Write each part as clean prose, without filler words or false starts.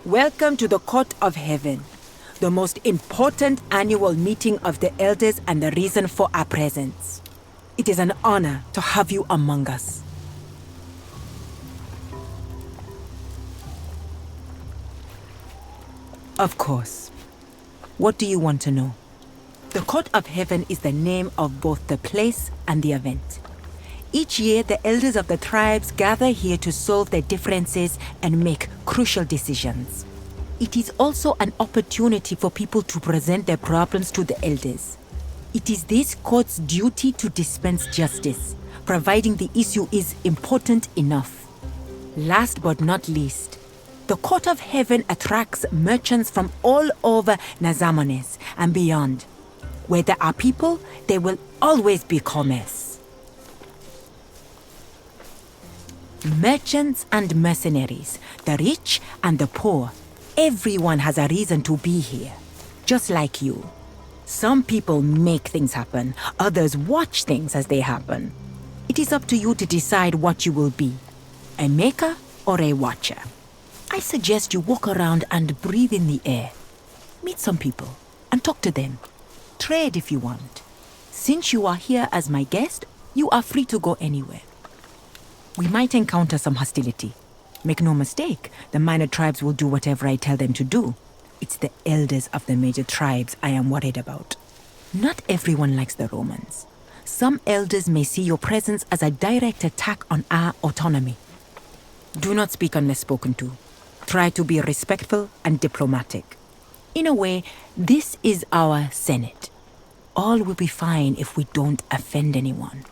Welcome to the Court of Heaven, the most important annual meeting of the elders and the reason for our presence. It is an honor to have you among us. Of course. What do you want to know? The Court of Heaven is the name of both the place and the event. Each year, the elders of the tribes gather here to solve their differences and make crucial decisions. It is also an opportunity for people to present their problems to the elders. It is this court's duty to dispense justice, providing the issue is important enough. Last but not least, the Court of Heaven attracts merchants from all over Nazamones and beyond. Where there are people, there will always be commerce. Merchants and mercenaries, the rich and the poor, everyone has a reason to be here, just like you. Some people make things happen, others watch things as they happen. It is up to you to decide what you will be, a maker or a watcher. I suggest you walk around and breathe in the air. Meet some people and talk to them. Trade if you want. Since you are here as my guest, you are free to go anywhere. We might encounter some hostility. Make no mistake, the minor tribes will do whatever I tell them to do. It's the elders of the major tribes I am worried about. Not everyone likes the Romans. Some elders may see your presence as a direct attack on our autonomy. Do not speak unless spoken to. Try to be respectful and diplomatic. In a way, this is our Senate. All will be fine if we don't offend anyone.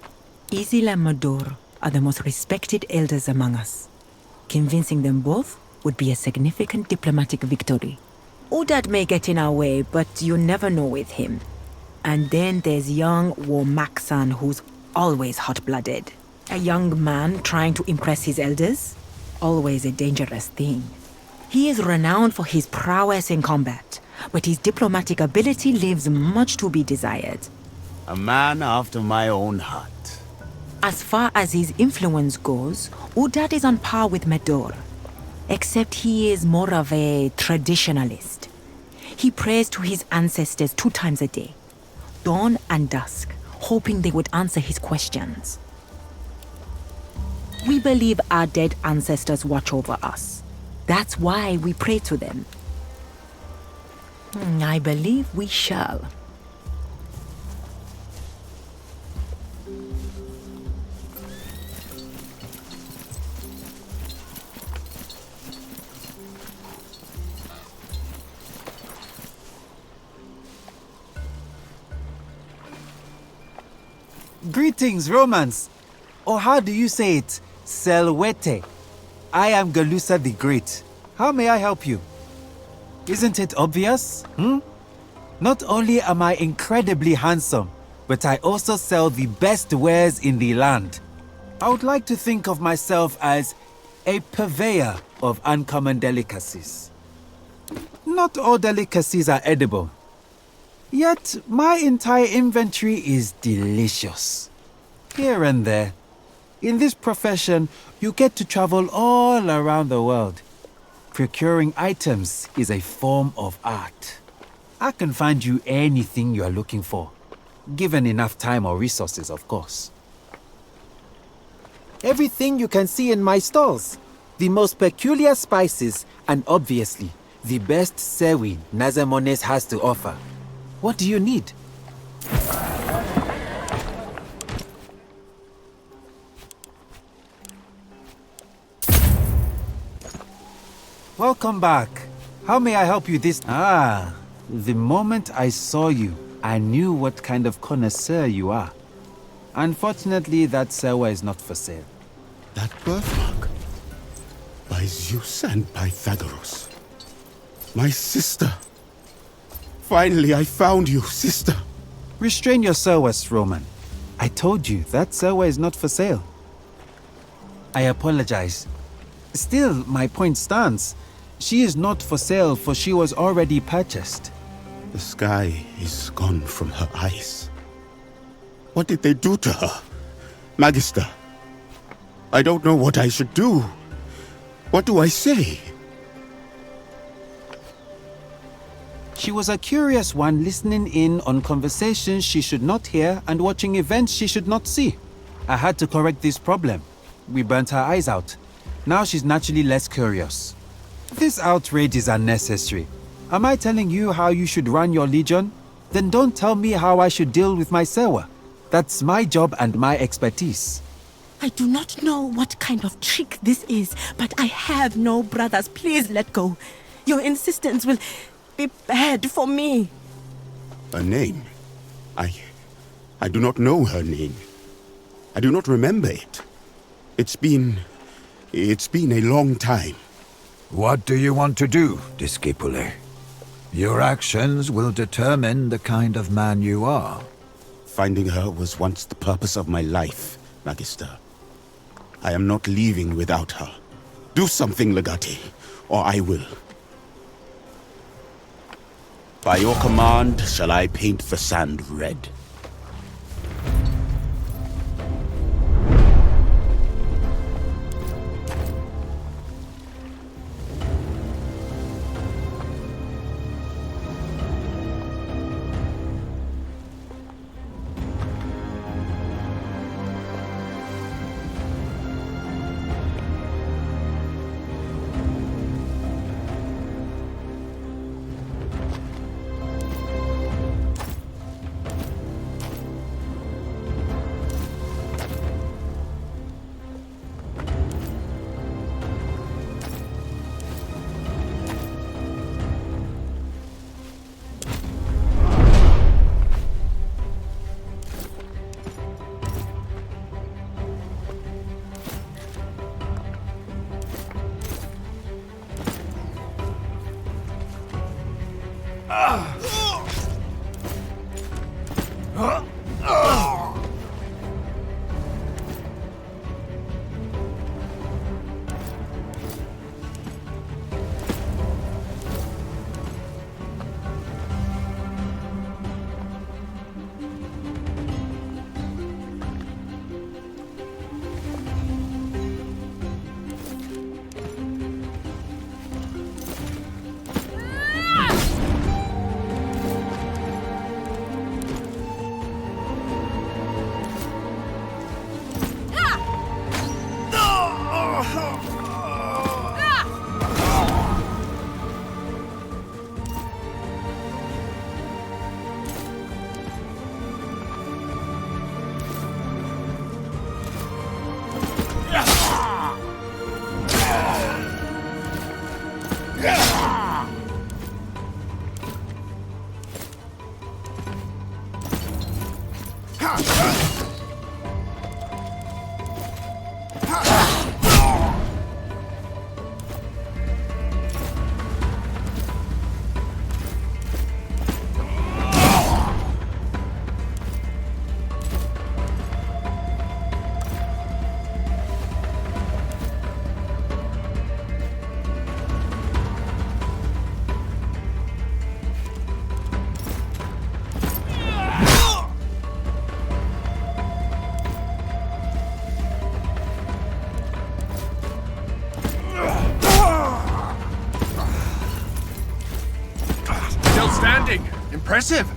Isil and Mador are the most respected elders among us. Convincing them both would be a significant diplomatic victory. Udad may get in our way, but you never know with him. And then there's young Womaksan, who's always hot-blooded. A young man trying to impress his elders? Always a dangerous thing. He is renowned for his prowess in combat, but his diplomatic ability leaves much to be desired. A man after my own heart. As far as his influence goes, Udad is on par with Medor, except he is more of a traditionalist. He prays to his ancestors 2 times a day, dawn and dusk, hoping they would answer his questions. We believe our dead ancestors watch over us. That's why we pray to them. I believe we shall. Greetings, Romans. Or how do you say it? Selwete. I am Galusa the Great. How may I help you? Isn't it obvious? Not only am I incredibly handsome, but I also sell the best wares in the land. I would like to think of myself as a purveyor of uncommon delicacies. Not all delicacies are edible. Yet, my entire inventory is delicious. Here and there. In this profession, you get to travel all around the world. Procuring items is a form of art. I can find you anything you are looking for. Given enough time or resources, of course. Everything you can see in my stalls. The most peculiar spices and obviously, the best sewi Nazamones has to offer. What do you need? Welcome back. How may I help you this? The moment I saw you, I knew what kind of connoisseur you are. Unfortunately, that sewa is not for sale. That birthmark? By Zeus and Pythagoras. My sister. Finally, I found you, sister. Restrain your sewas, Roman. I told you, that sewa is not for sale. I apologize. Still, my point stands. She is not for sale, for she was already purchased. The sky is gone from her eyes. What did they do to her? Magister, I don't know what I should do. What do I say? She was a curious one, listening in on conversations she should not hear and watching events she should not see. I had to correct this problem. We burnt her eyes out. Now she's naturally less curious. This outrage is unnecessary. Am I telling you how you should run your legion? Then don't tell me how I should deal with my sewer. That's my job and my expertise. I do not know what kind of trick this is, but I have no brothers. Please let go. Your insistence will be bad for me. Her name? I do not know her name. I do not remember it. It's been a long time. What do you want to do, Discipule? Your actions will determine the kind of man you are. Finding her was once the purpose of my life, Magister. I am not leaving without her. Do something, Legati, or I will. By your command shall I paint the sand red. Impressive!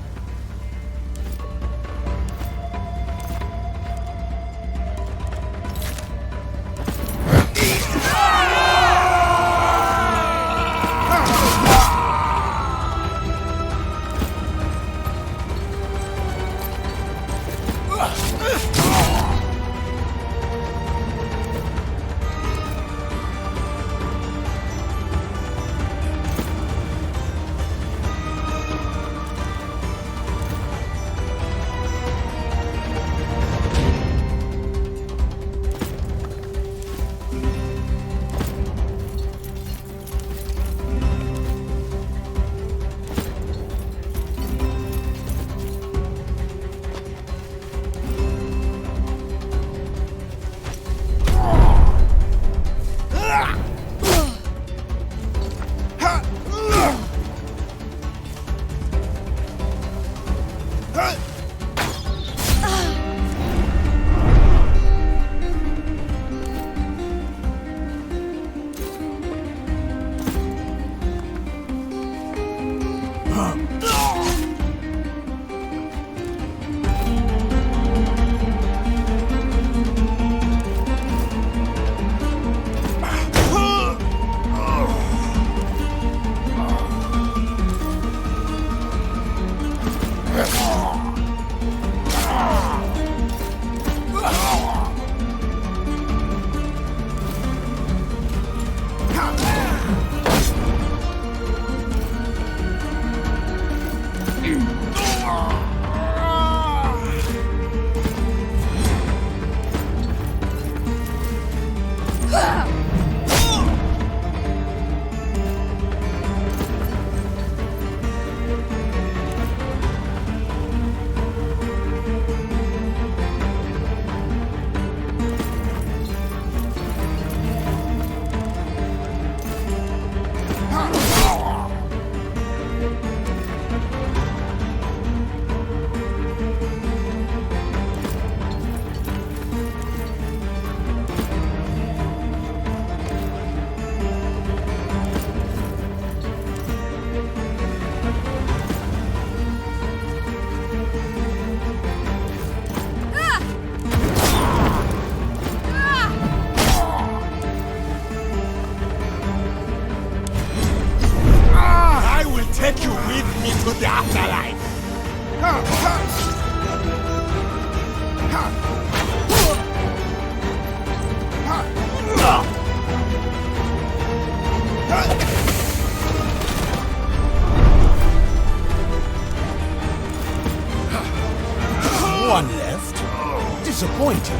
No one left. Disappointing.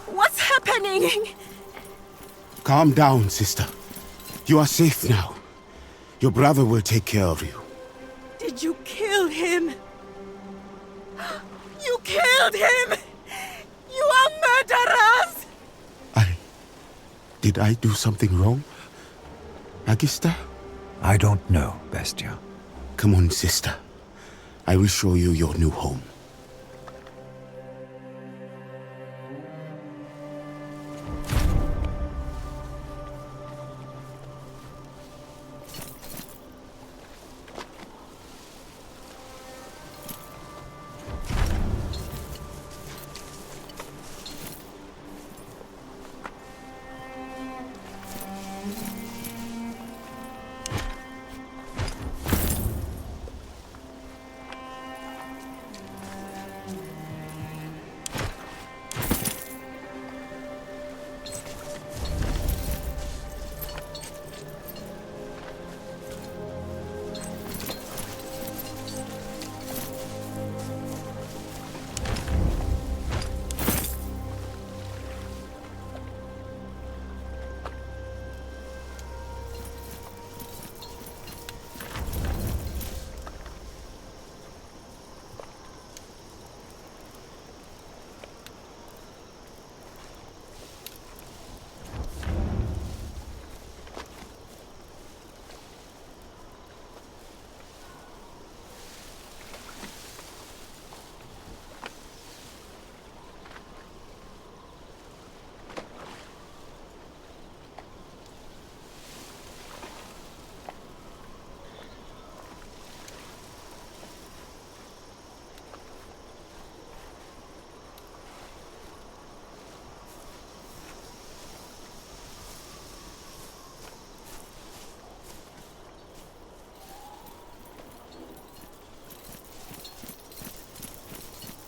What's happening? Calm down, sister. You are safe now. Your brother will take care of you. Did you kill him? You killed him! You are murderers! Did I do something wrong? Agista? I don't know, Bestia. Come on, sister. I will show you your new home.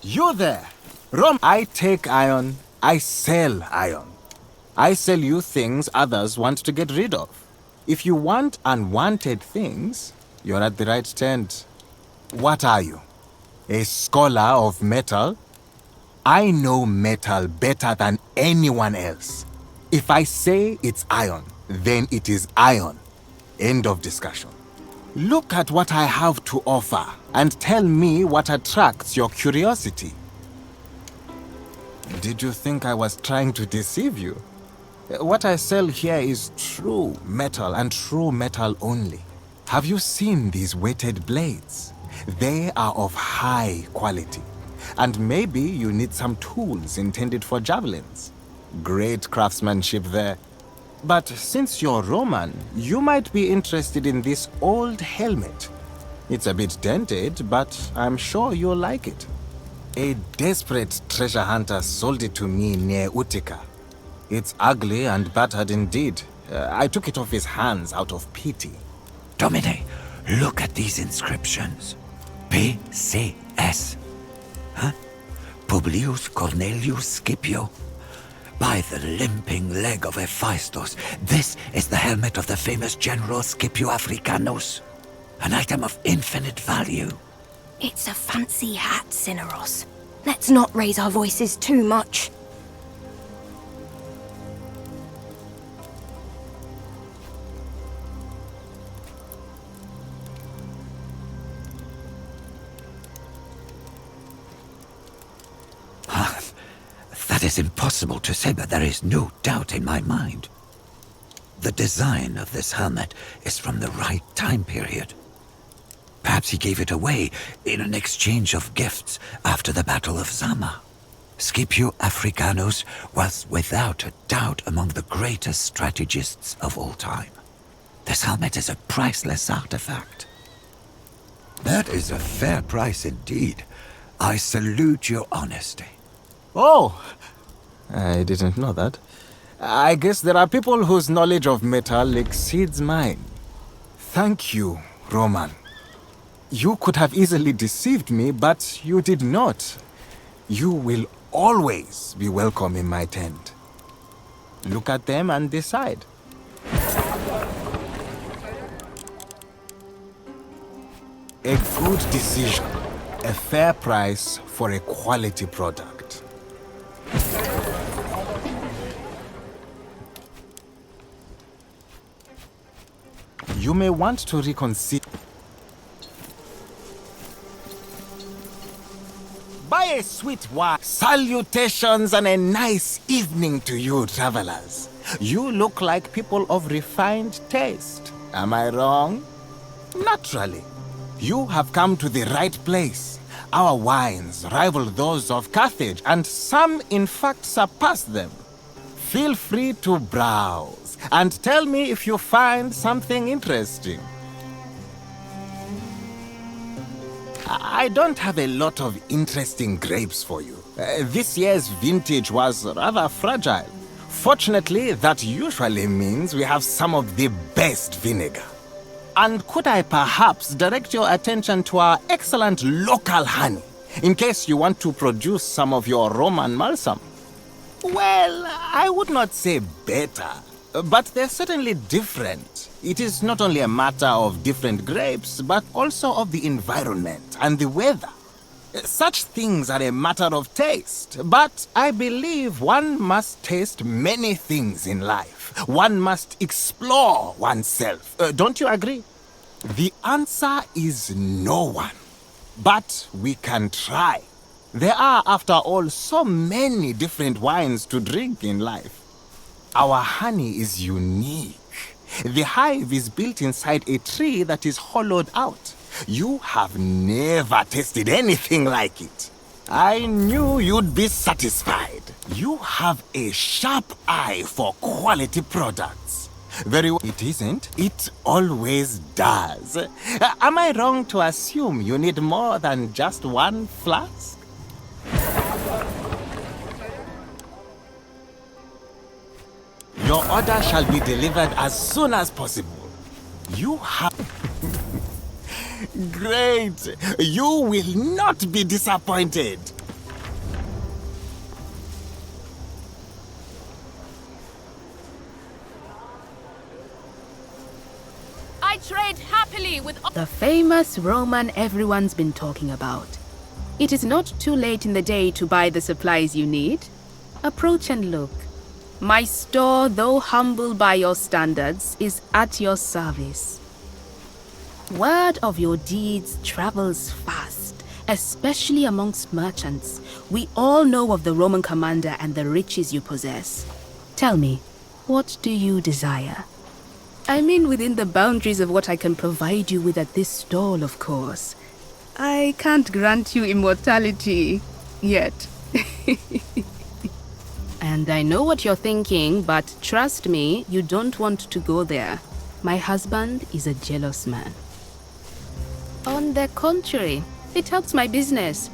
You there! Rom, I take iron, I sell iron. I sell you things others want to get rid of. If you want unwanted things, you're at the right tent. What are you? A scholar of metal? I know metal better than anyone else. If I say it's iron, then it is iron. End of discussion. Look at what I have to offer and tell me what attracts your curiosity. Did you think I was trying to deceive you? What I sell here is true metal and true metal only. Have you seen these weighted blades? They are of high quality. And maybe you need some tools intended for javelins. Great craftsmanship there. But since you're Roman, you might be interested in this old helmet. It's a bit dented, but I'm sure you'll like it. A desperate treasure hunter sold it to me near Utica. It's ugly and battered indeed. I took it off his hands out of pity. Domine, look at these inscriptions. PCS. Huh? Publius Cornelius Scipio. By the limping leg of Hephaestus, this is the helmet of the famous General Scipio Africanus. An item of infinite value. It's a fancy hat, Cineros. Let's not raise our voices too much. That is impossible to say, but there is no doubt in my mind. The design of this helmet is from the right time period. Perhaps he gave it away in an exchange of gifts after the Battle of Zama. Scipio Africanus was without a doubt among the greatest strategists of all time. This helmet is a priceless artifact. That is a fair price indeed. I salute your honesty. Oh, I didn't know that. I guess there are people whose knowledge of metal exceeds mine. Thank you, Roman. You could have easily deceived me, but you did not. You will always be welcome in my tent. Look at them and decide. A good decision. A fair price for a quality product. You may want to reconsider. Buy a sweet wine. Salutations and a nice evening to you, travelers. You look like people of refined taste. Am I wrong? Naturally. You have come to the right place. Our wines rival those of Carthage, and some in fact surpass them. Feel free to browse and tell me if you find something interesting. I don't have a lot of interesting grapes for you. This year's vintage was rather fragile. Fortunately, that usually means we have some of the best vinegar. And could I perhaps direct your attention to our excellent local honey, in case you want to produce some of your Roman balsam? Well, I would not say better, but they're certainly different. It is not only a matter of different grapes, but also of the environment and the weather. Such things are a matter of taste, but I believe one must taste many things in life. One must explore oneself. Don't you agree? The answer is no one, but we can try. There are, after all, so many different wines to drink in life. Our honey is unique. The hive is built inside a tree that is hollowed out. You have never tasted anything like it. I knew you'd be satisfied. You have a sharp eye for quality products. Very well. It isn't. It always does. Am I wrong to assume you need more than just one flask? Your order shall be delivered as soon as possible. You have... Great! You will not be disappointed. I trade happily with... The famous Roman everyone's been talking about. It is not too late in the day to buy the supplies you need. Approach and look. My store, though humble by your standards, is at your service. Word of your deeds travels fast, especially amongst merchants. We all know of the Roman commander and the riches you possess. Tell me, what do you desire? I mean within the boundaries of what I can provide you with at this stall, of course. I can't grant you immortality yet. And I know what you're thinking, but trust me, you don't want to go there. My husband is a jealous man. On the contrary, it helps my business.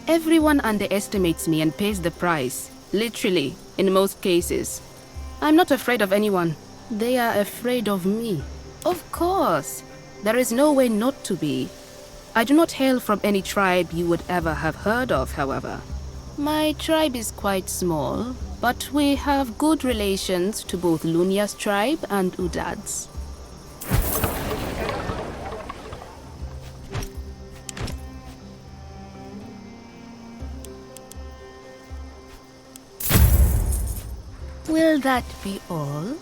Everyone underestimates me and pays the price. Literally, in most cases. I'm not afraid of anyone. They are afraid of me. Of course. There is no way not to be. I do not hail from any tribe you would ever have heard of, however. My tribe is quite small, but we have good relations to both Lunia's tribe and Udad's. Will that be all?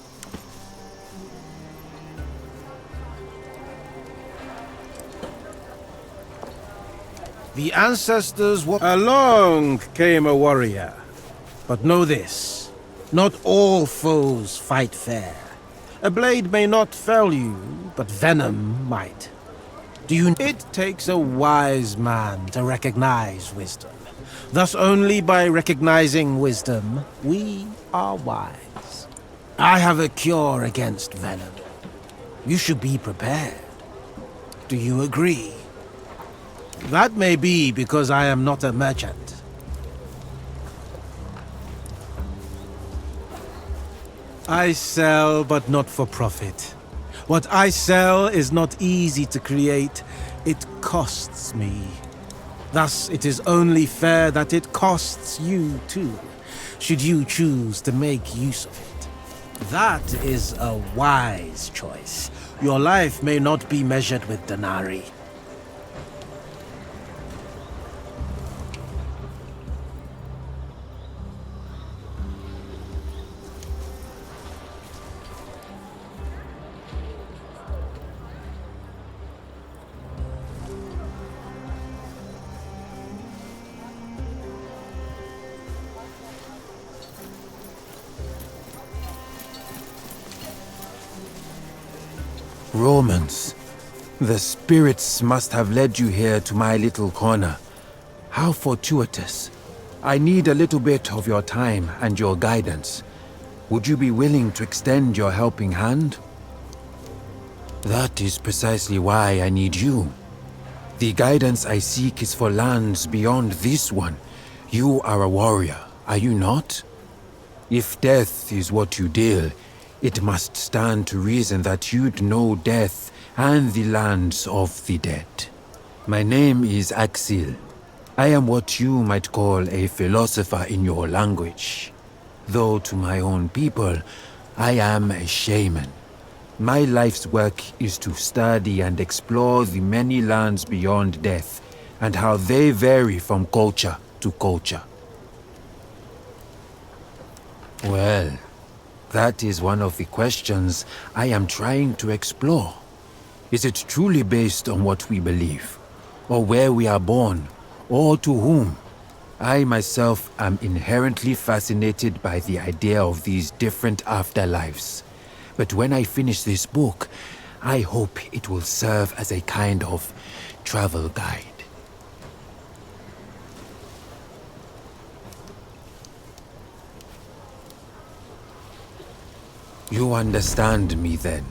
The ancestors were... Along came a warrior. But know this, not all foes fight fair. A blade may not fell you, but venom might. Do you... It takes a wise man to recognize wisdom. Thus only by recognizing wisdom, we are wise. I have a cure against venom. You should be prepared. Do you agree? That may be because I am not a merchant. I sell, but not for profit. What I sell is not easy to create. It costs me. Thus, it is only fair that it costs you too, should you choose to make use of it. That is a wise choice. Your life may not be measured with denarii. Romans, the spirits must have led you here to my little corner. How fortuitous. I need a little bit of your time and your guidance. Would you be willing to extend your helping hand? That is precisely why I need you. The guidance I seek is for lands beyond this one. You are a warrior, are you not? If death is what you deal, it must stand to reason that you'd know death and the lands of the dead. My name is Axil. I am what you might call a philosopher in your language. Though to my own people, I am a shaman. My life's work is to study and explore the many lands beyond death and how they vary from culture to culture. Well, that is one of the questions I am trying to explore. Is it truly based on what we believe, or where we are born, or to whom? I myself am inherently fascinated by the idea of these different afterlives. But when I finish this book, I hope it will serve as a kind of travel guide. You understand me then.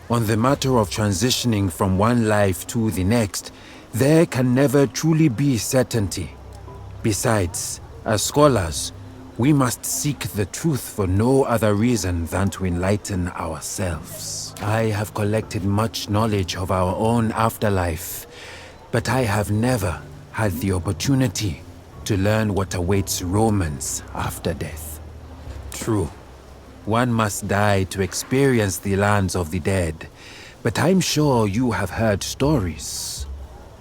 On the matter of transitioning from one life to the next, there can never truly be certainty. Besides, as scholars, we must seek the truth for no other reason than to enlighten ourselves. I have collected much knowledge of our own afterlife, but I have never had the opportunity to learn what awaits Romans after death. True, one must die to experience the lands of the dead, but I'm sure you have heard stories.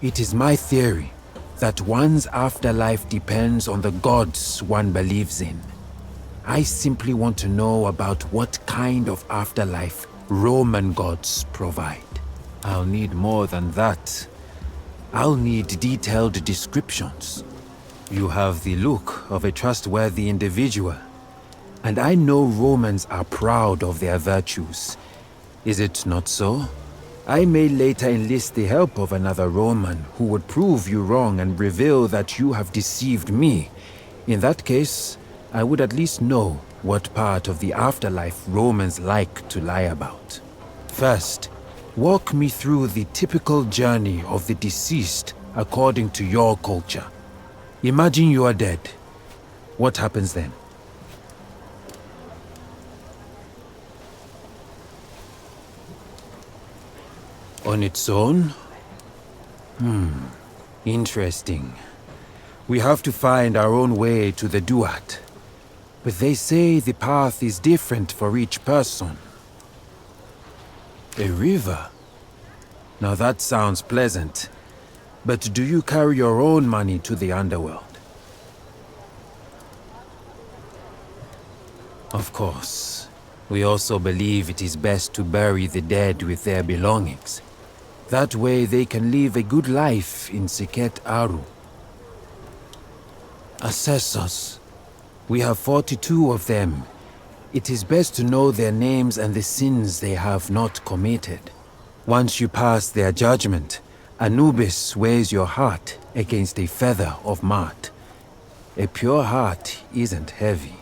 It is my theory that one's afterlife depends on the gods one believes in. I simply want to know about what kind of afterlife Roman gods provide. I'll need more than that. I'll need detailed descriptions. You have the look of a trustworthy individual, and I know Romans are proud of their virtues. Is it not so? I may later enlist the help of another Roman who would prove you wrong and reveal that you have deceived me. In that case, I would at least know what part of the afterlife Romans like to lie about. First, walk me through the typical journey of the deceased according to your culture. Imagine you are dead. What happens then? On its own? Interesting. We have to find our own way to the Duat. But they say the path is different for each person. A river? Now that sounds pleasant. But do you carry your own money to the underworld? Of course. We also believe it is best to bury the dead with their belongings. That way they can live a good life in Siket Aru. Assessors. We have 42 of them. It is best to know their names and the sins they have not committed. Once you pass their judgment, Anubis weighs your heart against a feather of Mart. A pure heart isn't heavy.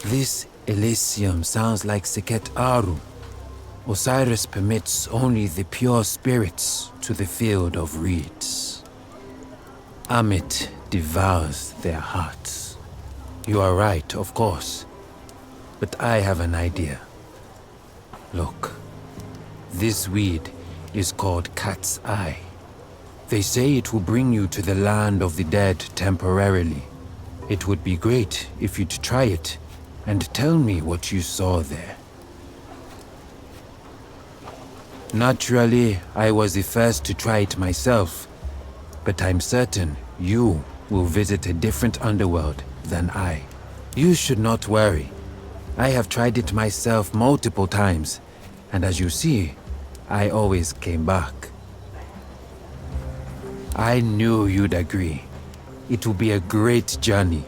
This Elysium sounds like Siket Aru. Osiris permits only the pure spirits to the field of reeds. Amit devours their hearts. You are right, of course. But I have an idea. Look, this weed is called Cat's Eye. They say it will bring you to the land of the dead temporarily. It would be great if you'd try it and tell me what you saw there. Naturally, I was the first to try it myself, but I'm certain you will visit a different underworld than I. You should not worry. I have tried it myself multiple times, and as you see, I always came back. I knew you'd agree. It will be a great journey.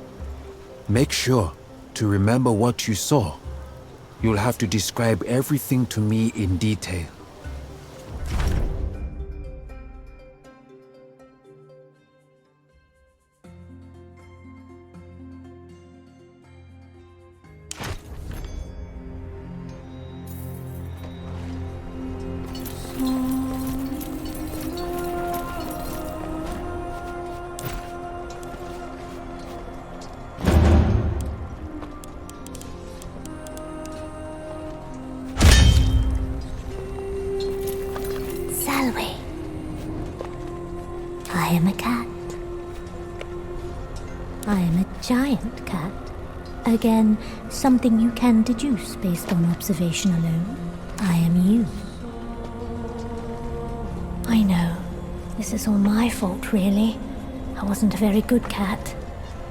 Make sure to remember what you saw. You'll have to describe everything to me in detail. Salwe. I am a cat. I am a giant cat. Again, something you can deduce based on observation alone. I am you. I know. This is all my fault, really. I wasn't a very good cat.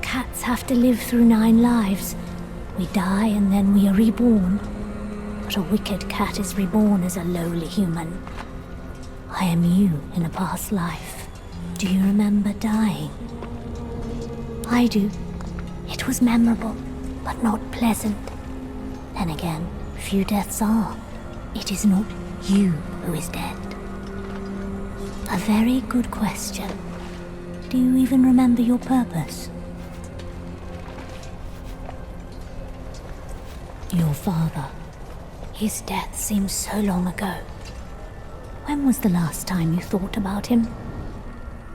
Cats have to live through 9 lives. We die and then we are reborn. But a wicked cat is reborn as a lowly human. I am you in a past life. Do you remember dying? I do. It was memorable, but not pleasant. Then again, few deaths are. It is not you who is dead. A very good question. Do you even remember your purpose? Your father. His death seems so long ago. When was the last time you thought about him?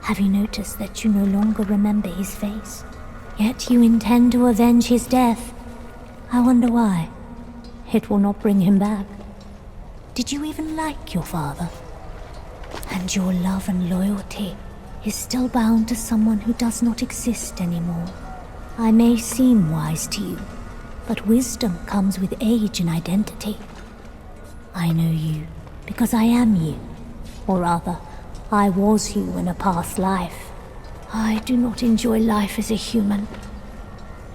Have you noticed that you no longer remember his face? Yet you intend to avenge his death. I wonder why. It will not bring him back. Did you even like your father? And your love and loyalty is still bound to someone who does not exist anymore. I may seem wise to you, but wisdom comes with age and identity. I know you because I am you. Or rather, I was you in a past life. I do not enjoy life as a human.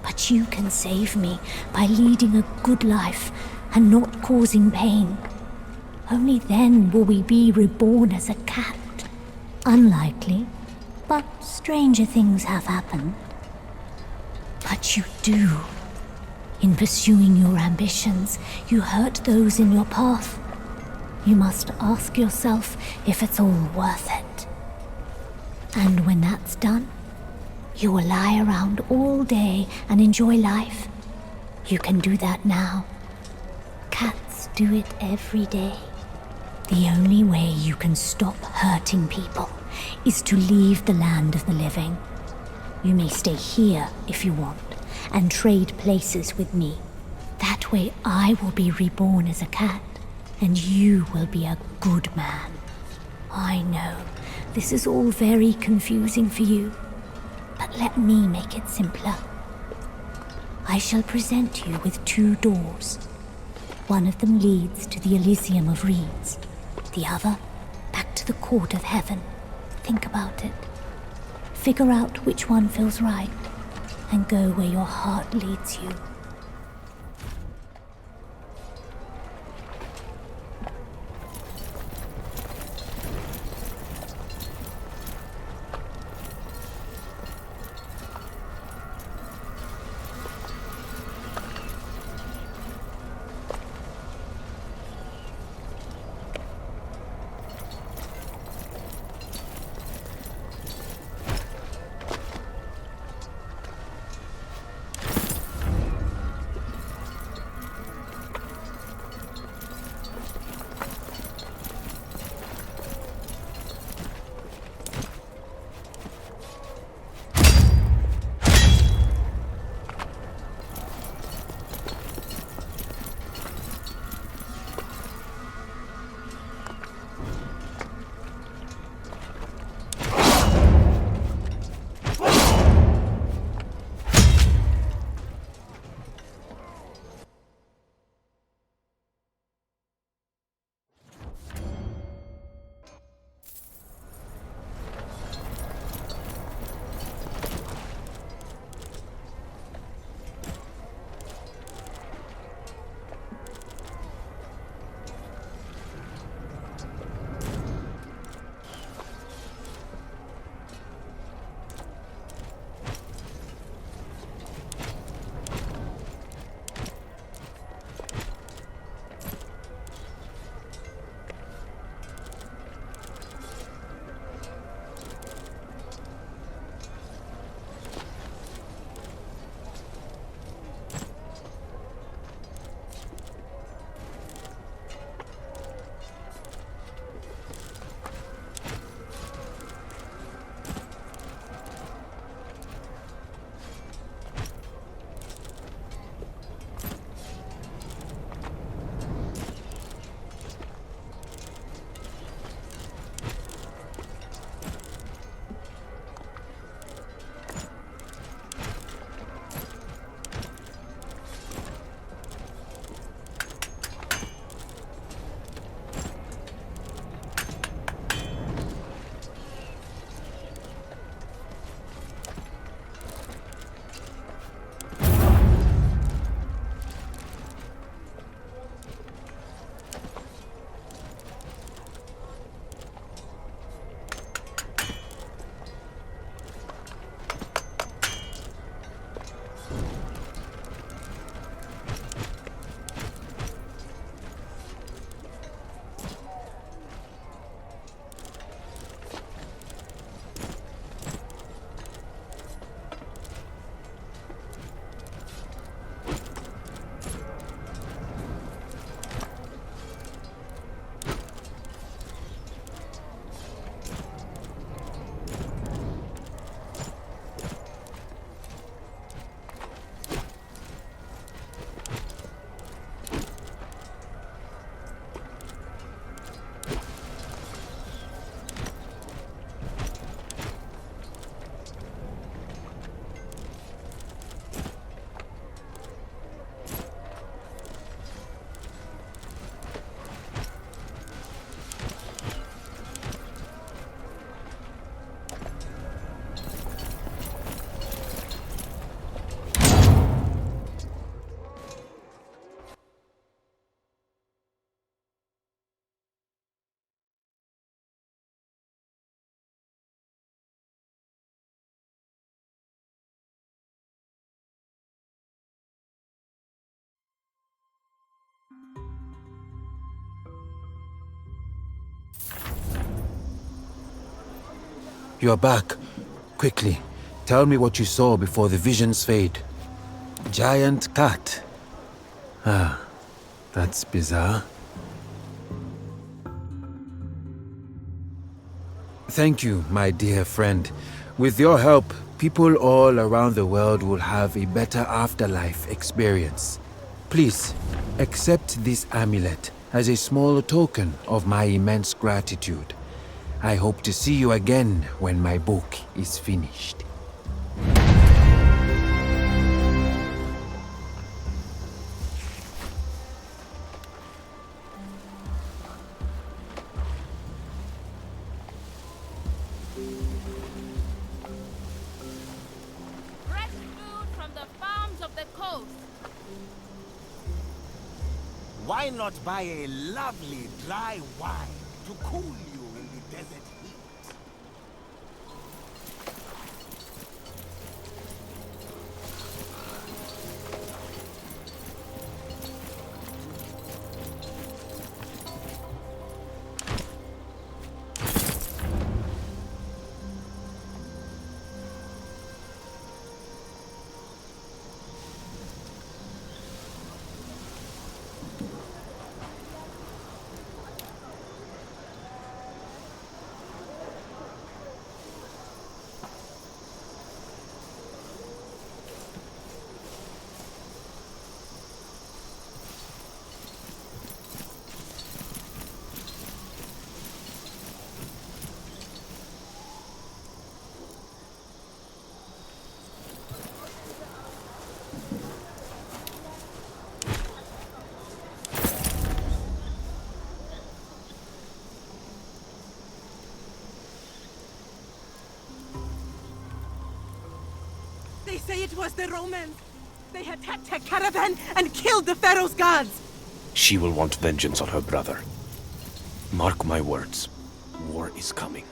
But you can save me by leading a good life and not causing pain. Only then will we be reborn as a cat. Unlikely, but stranger things have happened. But you do. In pursuing your ambitions, you hurt those in your path. You must ask yourself if it's all worth it. And when that's done, you will lie around all day and enjoy life. You can do that now. Cats do it every day. The only way you can stop hurting people is to leave the land of the living. You may stay here if you want, and trade places with me. That way I will be reborn as a cat, and you will be a good man. I know, this is all very confusing for you, but let me make it simpler. I shall present you with 2 doors. One of them leads to the Elysium of Reeds, the other back to the Court of Heaven. Think about it. Figure out which one feels right, and go where your heart leads you. You're back. Quickly, tell me what you saw before the visions fade. Giant cat. Ah, that's bizarre. Thank you, my dear friend. With your help, people all around the world will have a better afterlife experience. Please, accept this amulet as a small token of my immense gratitude. I hope to see you again when my book is finished. Fresh food from the farms of the coast. Why not buy a lovely dry wine to cool you in the desert heat? They say it was the Romans. They attacked her caravan and killed the Pharaoh's guards. She will want vengeance on her brother. Mark my words. War is coming.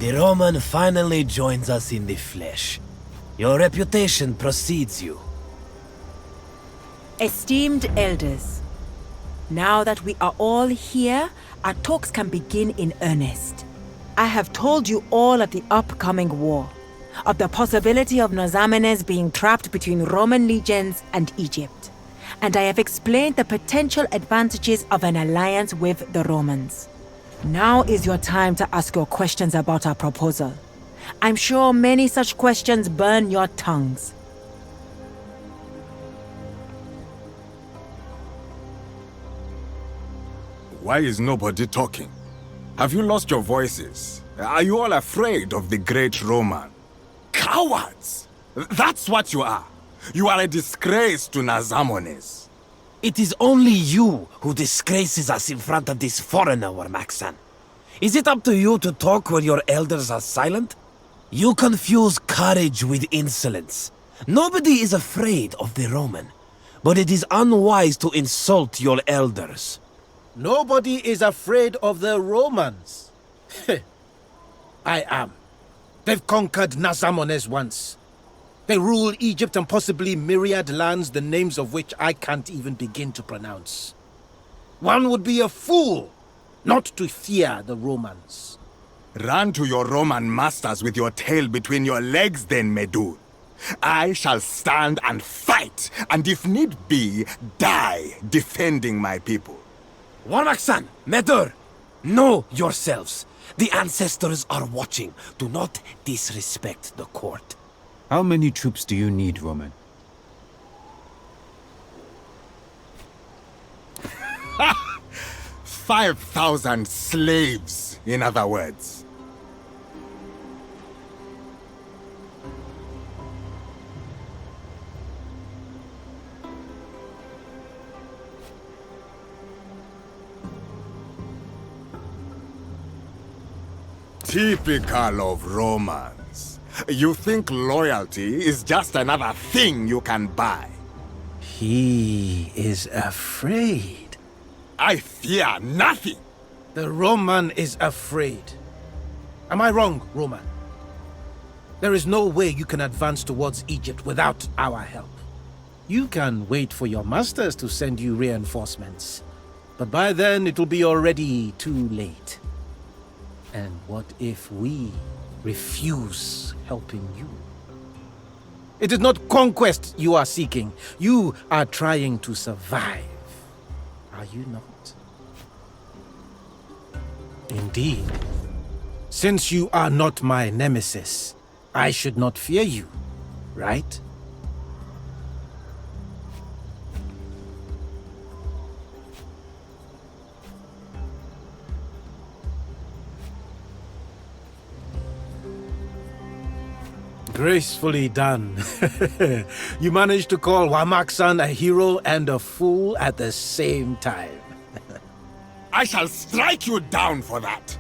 The Roman finally joins us in the flesh. Your reputation precedes you. Esteemed elders, now that we are all here, our talks can begin in earnest. I have told you all of the upcoming war, of the possibility of Nosamenes being trapped between Roman legions and Egypt, and I have explained the potential advantages of an alliance with the Romans. Now is your time to ask your questions about our proposal. I'm sure many such questions burn your tongues. Why is nobody talking? Have you lost your voices? Are you all afraid of the great Roman? Cowards! That's what you are. You are a disgrace to Nazamones. It is only you who disgraces us in front of this foreigner, Warmaxan. Is it up to you to talk when your elders are silent? You confuse courage with insolence. Nobody is afraid of the Roman, but it is unwise to insult your elders. Nobody is afraid of the Romans. I am. They've conquered Nazamones once. They rule Egypt and possibly myriad lands, the names of which I can't even begin to pronounce. One would be a fool not to fear the Romans. Run to your Roman masters with your tail between your legs then, Medun. I shall stand and fight, and if need be, die defending my people. Warmaxan, Medur, know yourselves. The ancestors are watching. Do not disrespect the court. How many troops do you need, Roman? 5,000 slaves, in other words. Typical of Romans. You think loyalty is just another thing you can buy. He is afraid. I fear nothing. The Roman is afraid. Am I wrong, Roman? There is no way you can advance towards Egypt without our help. You can wait for your masters to send you reinforcements, but by then it will be already too late. And what if we refuse helping you? It is not conquest you are seeking. You are trying to survive. Are you not? Indeed. Since you are not my nemesis, I should not fear you, right? Gracefully done. You managed to call Warmaxan a hero and a fool at the same time. I shall strike you down for that.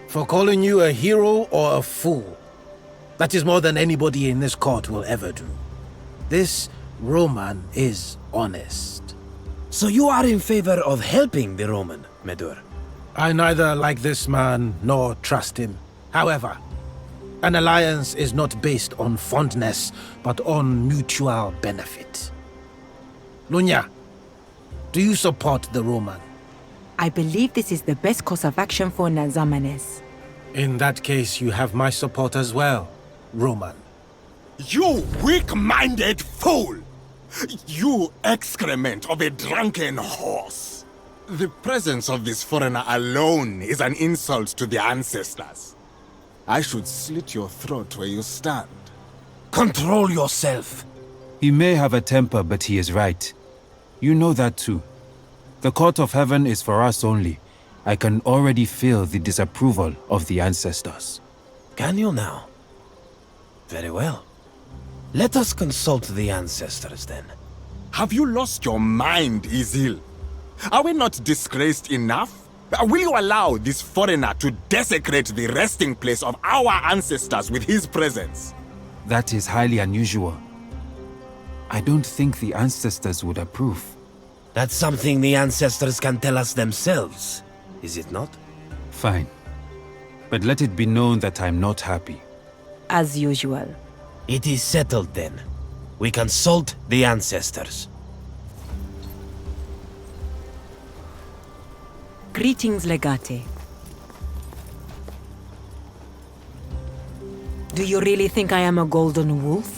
For calling you a hero or a fool. That is more than anybody in this court will ever do. This Roman is honest. So you are in favor of helping the Roman, Medur? I neither like this man nor trust him. However, an alliance is not based on fondness, but on mutual benefit. Lunya, do you support the Roman? I believe this is the best course of action for Nazamanes. In that case, you have my support as well, Roman. You weak-minded fool! You excrement of a drunken horse! The presence of this foreigner alone is an insult to the ancestors. I should slit your throat where you stand. Control yourself! He may have a temper, but he is right. You know that too. The court of heaven is for us only. I can already feel the disapproval of the ancestors. Can you now? Very well. Let us consult the ancestors then. Have you lost your mind, Izil? Are we not disgraced enough? Will you allow this foreigner to desecrate the resting place of our ancestors with his presence? That is highly unusual. I don't think the ancestors would approve. That's something the ancestors can tell us themselves, is it not? Fine. But let it be known that I'm not happy. As usual. It is settled then. We consult the ancestors. Greetings, Legate. Do you really think I am a golden wolf?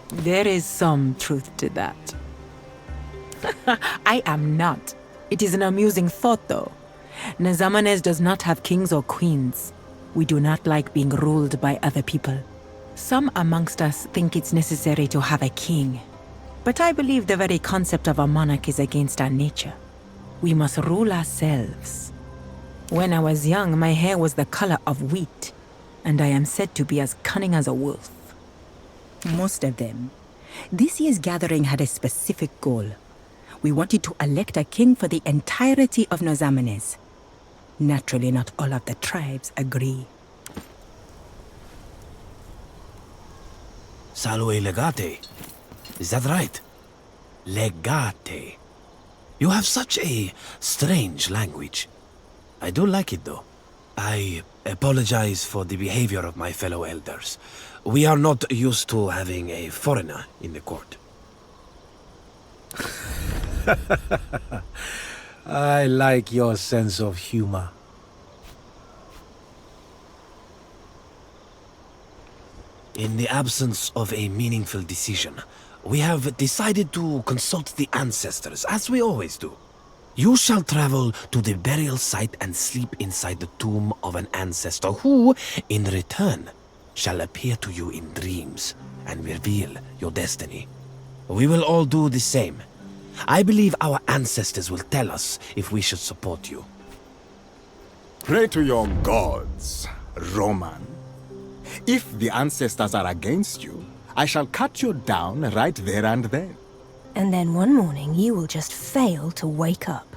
There is some truth to that. I am not. It is an amusing thought, though. Nazamanes does not have kings or queens. We do not like being ruled by other people. Some amongst us think it's necessary to have a king. But I believe the very concept of a monarch is against our nature. We must rule ourselves. When I was young, my hair was the color of wheat, and I am said to be as cunning as a wolf. Most of them. This year's gathering had a specific goal. We wanted to elect a king for the entirety of Nazamanes. Naturally, not all of the tribes agree. Salve legate. Is that right? Legate. You have such a strange language. I do like it, though. I apologize for the behavior of my fellow elders. We are not used to having a foreigner in the court. I like your sense of humor. In the absence of a meaningful decision, we have decided to consult the ancestors, as we always do. You shall travel to the burial site and sleep inside the tomb of an ancestor who, in return, shall appear to you in dreams and reveal your destiny. We will all do the same. I believe our ancestors will tell us if we should support you. Pray to your gods, Roman. If the ancestors are against you, I shall cut you down right there and then. And then one morning you will just fail to wake up.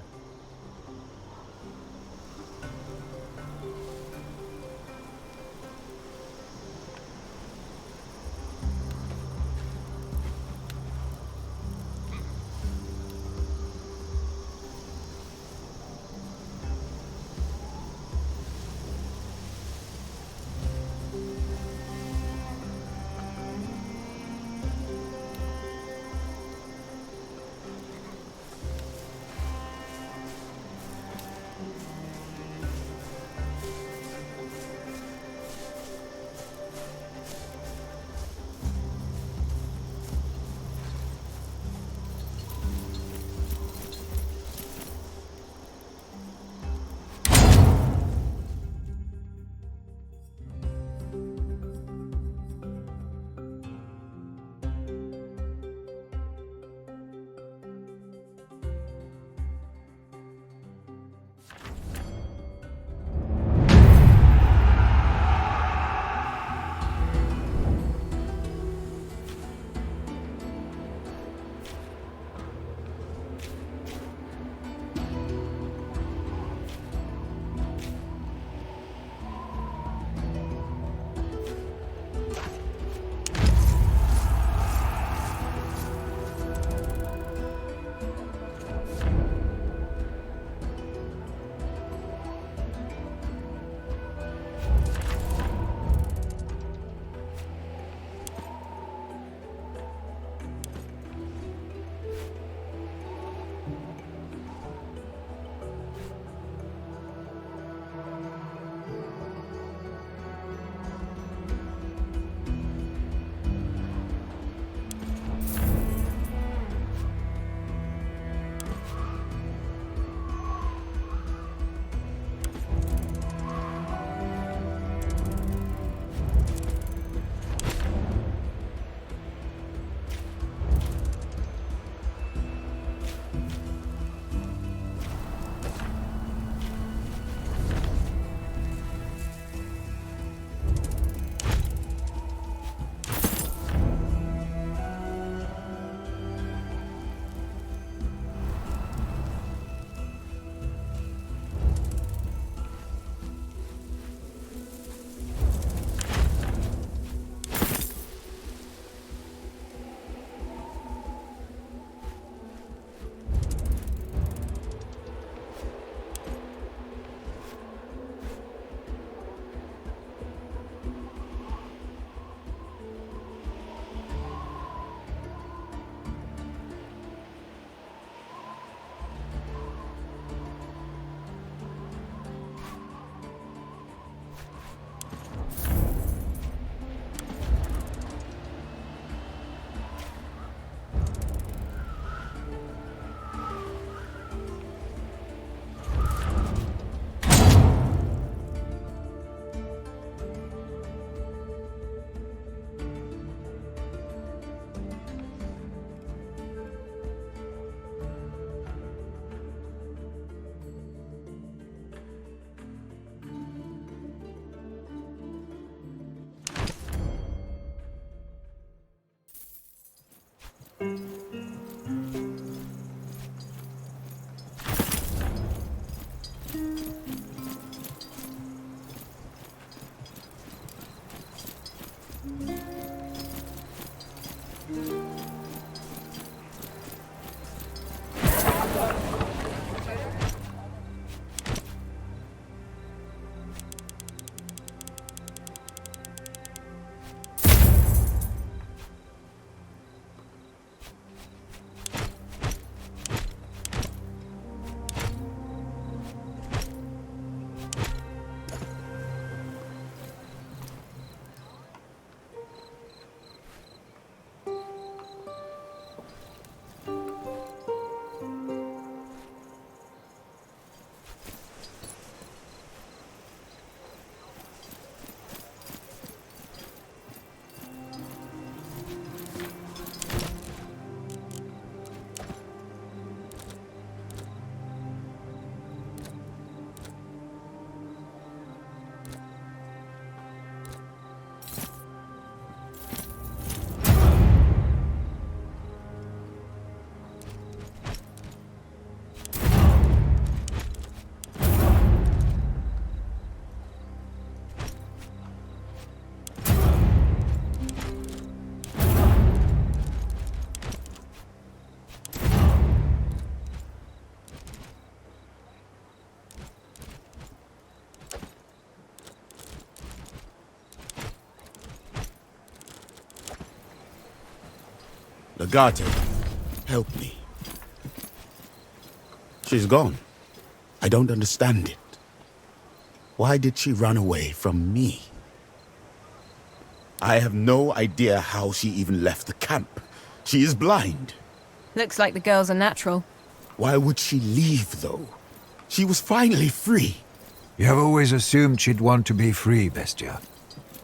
Legate, help me. She's gone. I don't understand it. Why did she run away from me? I have no idea how she even left the camp. She is blind. Looks like the girl's a natural. Why would she leave, though? She was finally free. You have always assumed she'd want to be free, Bestia.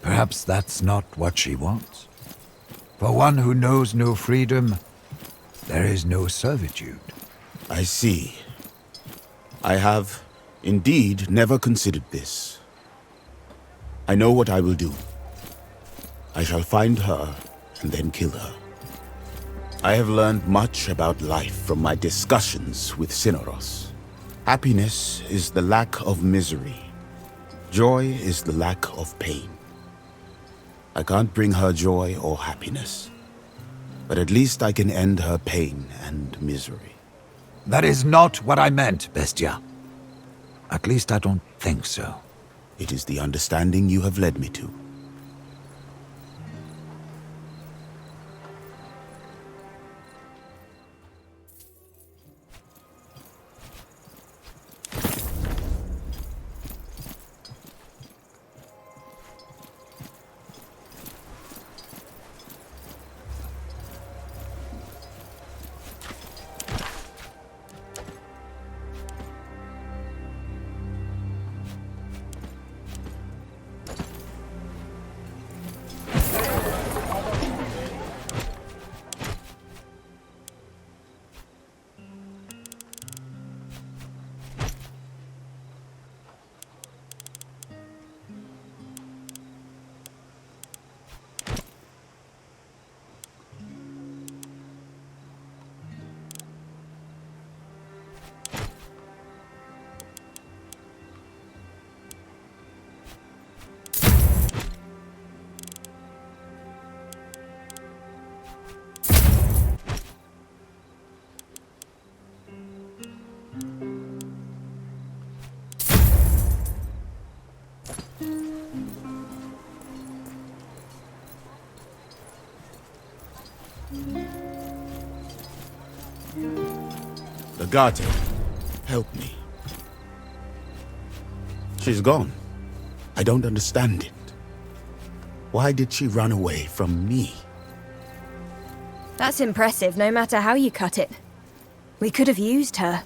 Perhaps that's not what she wants. For one who knows no freedom, there is no servitude. I see. I have indeed never considered this. I know what I will do. I shall find her and then kill her. I have learned much about life from my discussions with Cineros. Happiness is the lack of misery. Joy is the lack of pain. I can't bring her joy or happiness, but at least I can end her pain and misery. That is not what I meant, Bestia. At least I don't think so. It is the understanding you have led me to. Legate, help me. She's gone. I don't understand it. Why did she run away from me? That's impressive, no matter how you cut it. We could have used her.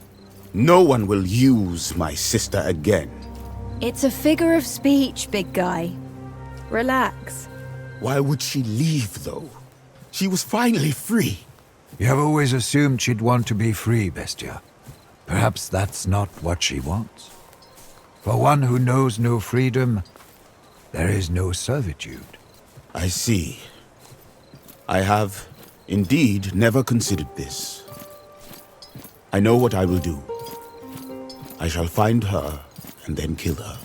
No one will use my sister again. It's a figure of speech, big guy. Relax. Why would she leave, though? She was finally free. You have always assumed she'd want to be free, Bestia. Perhaps that's not what she wants. For one who knows no freedom, there is no servitude. I see. I have Indeed, never considered this. I know what I will do. I shall find her and then kill her.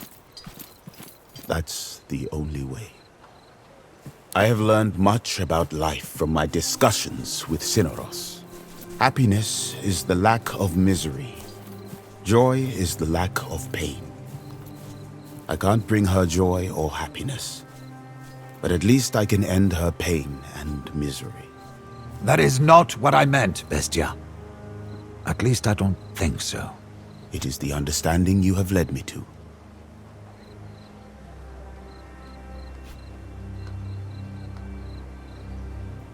That's the only way. I have learned much about life from my discussions with Cineros. Happiness is the lack of misery. Joy is the lack of pain. I can't bring her joy or happiness, but at least I can end her pain and misery. That is not what I meant, Bestia. At least I don't think so. It is the understanding you have led me to.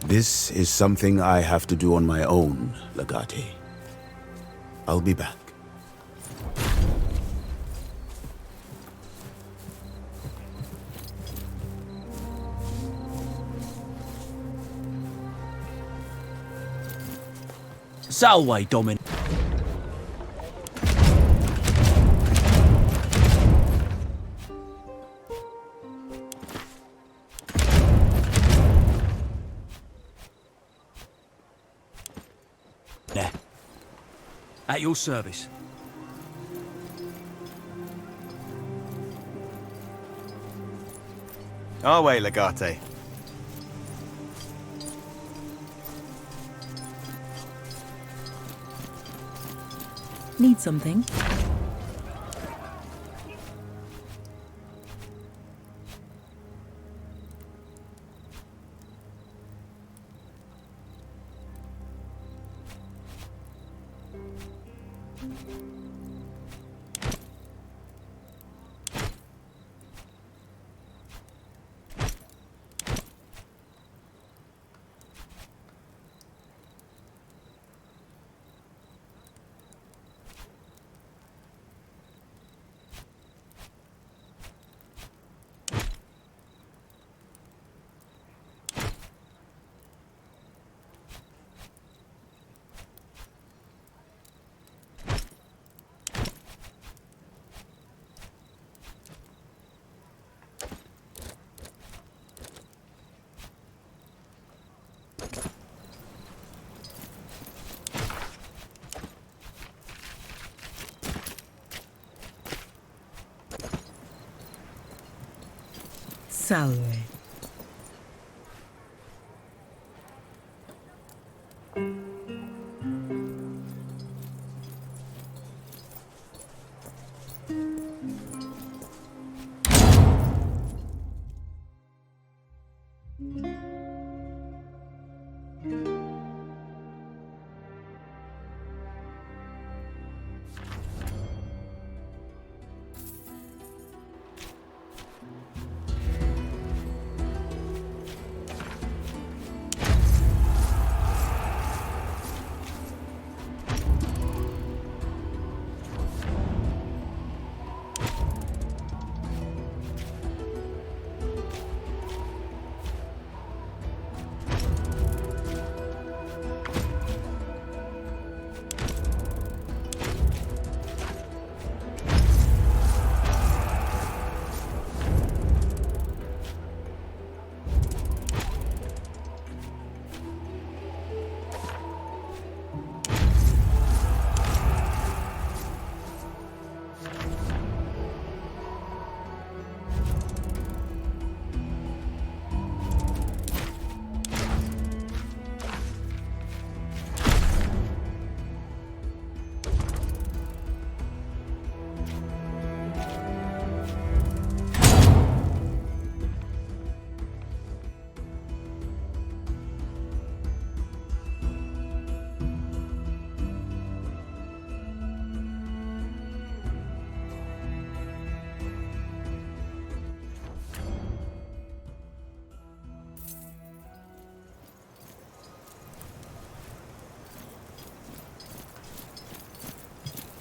This is something I have to do on my own, Legate. I'll be back. Salve, Domin. There. At your service. Our way, Legate. Need something? Salve.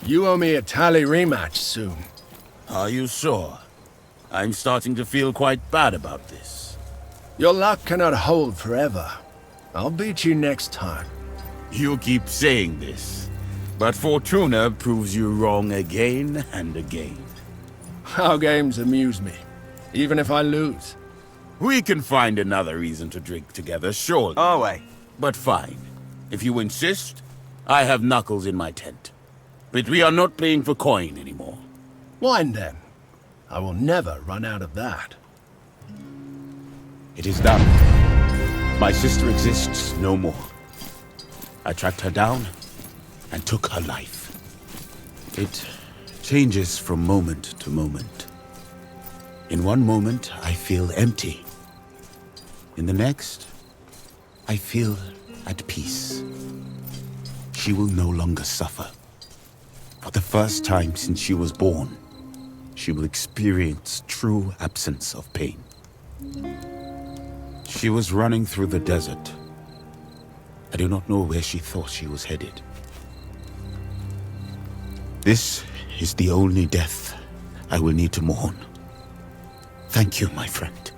You owe me a tally rematch soon. Are you sure? I'm starting to feel quite bad about this. Your luck cannot hold forever. I'll beat you next time. You keep saying this, but Fortuna proves you wrong again and again. Our games amuse me, even if I lose. We can find another reason to drink together, surely. Our way. But fine. If you insist, I have knuckles in my tent. But we are not playing for coin anymore. Wine then. I will never run out of that. It is done. My sister exists no more. I tracked her down and took her life. It changes from moment to moment. In one moment, I feel empty. In the next, I feel at peace. She will no longer suffer. For the first time since she was born, she will experience true absence of pain. She was running through the desert. I do not know where she thought she was headed. This is the only death I will need to mourn. Thank you, my friend.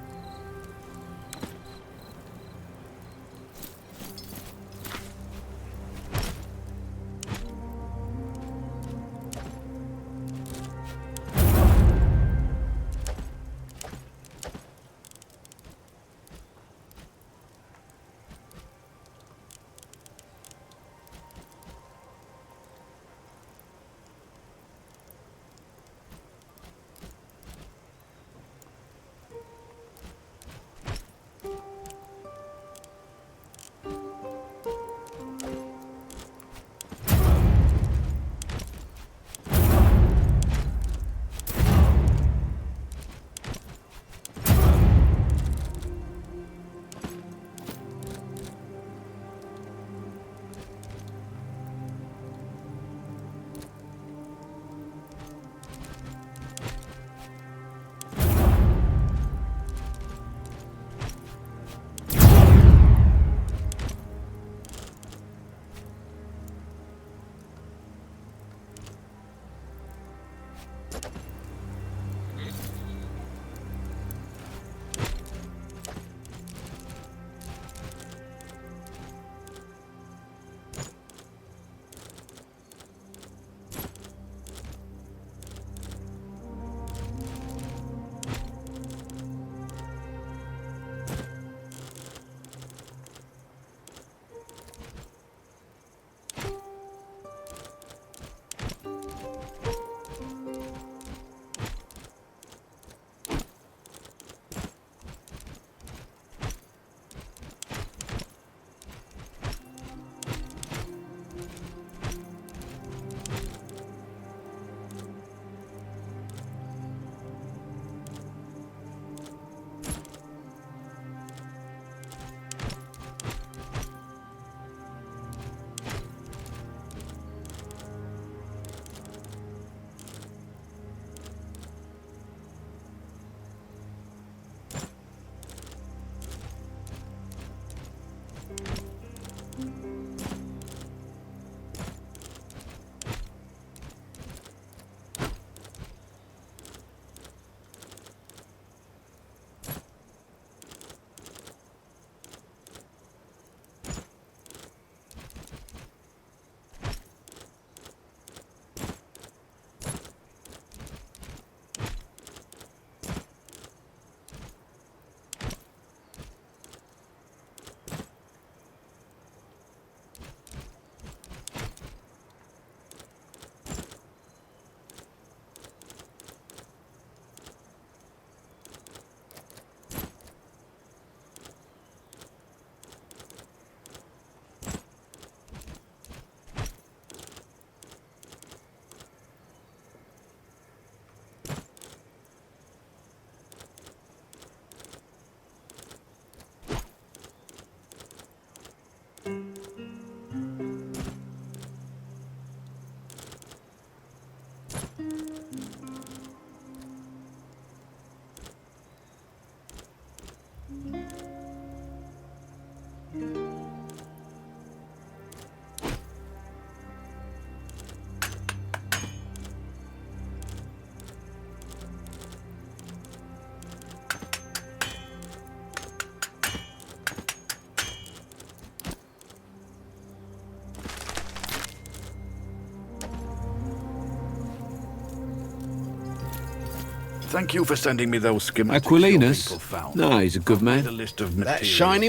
Thank you for sending me those schematics. Aquilinus? No, he's a good man. That That shiny...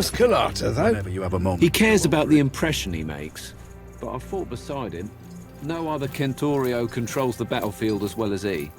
Skelata, though. Whenever you have a moment. He cares about the impression he makes, but I've fought beside him. No other Kentorio controls the battlefield as well as he.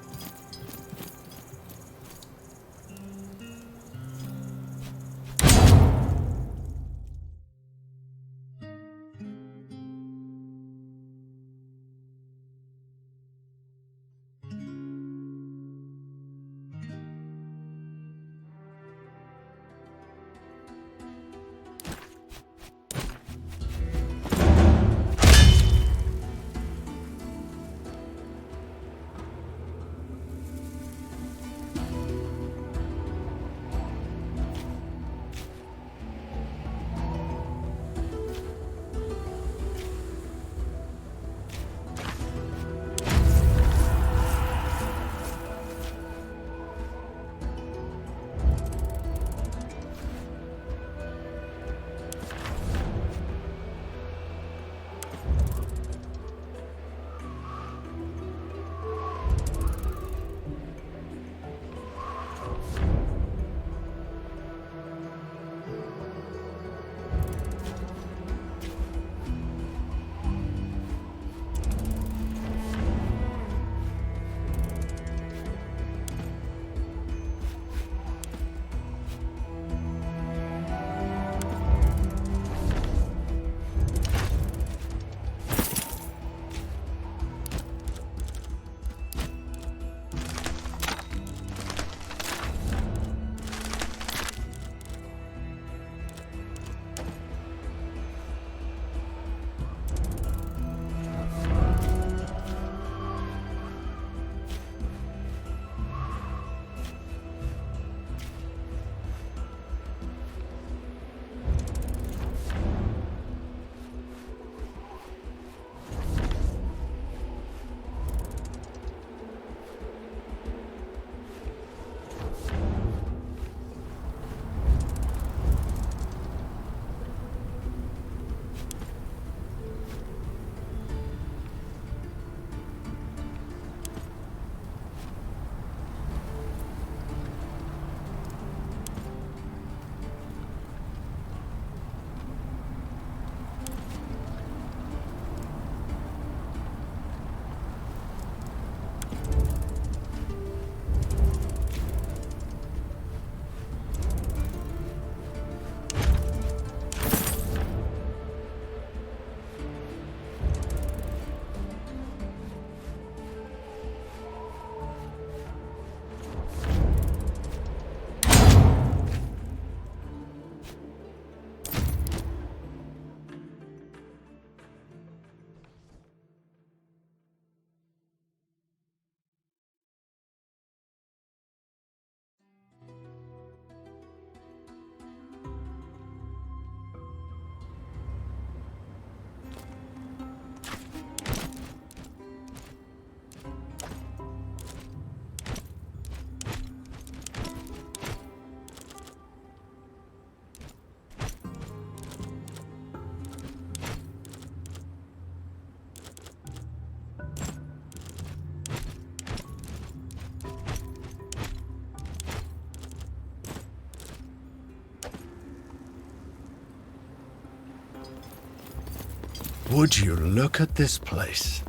Would you look at this place?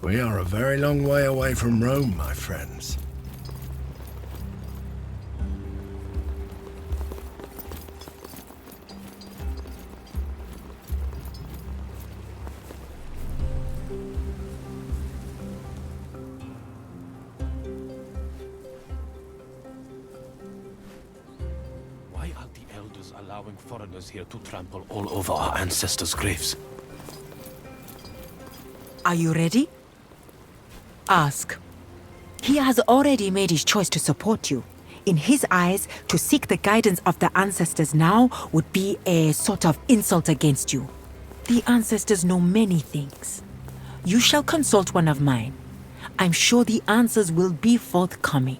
We are a very long way away from Rome, my friends. Why are the elders allowing foreigners here to trample all over our ancestors' graves? Are you ready? Ask. He has already made his choice to support you. In his eyes, to seek the guidance of the ancestors now would be a sort of insult against you. The ancestors know many things. You shall consult one of mine. I'm sure the answers will be forthcoming.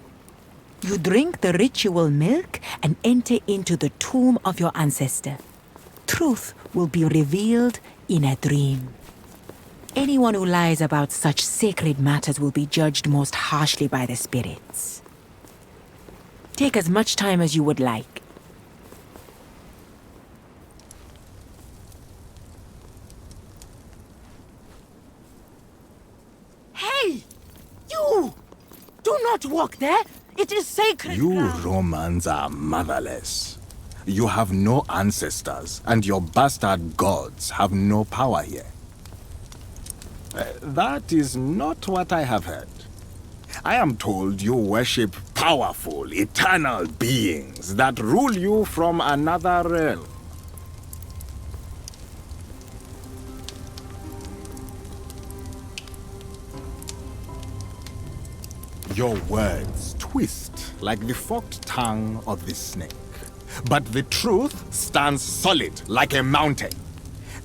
You drink the ritual milk and enter into the tomb of your ancestor. Truth will be revealed in a dream. Anyone who lies about such sacred matters will be judged most harshly by the spirits. Take as much time as you would like. not walk there. It is sacred You ground. Romans are motherless. You have no ancestors, and your bastard gods have no power here. That is not what I have heard. I am told you worship powerful, eternal beings that rule you from another realm. Your words twist like the forked tongue of the snake. But the truth stands solid like a mountain.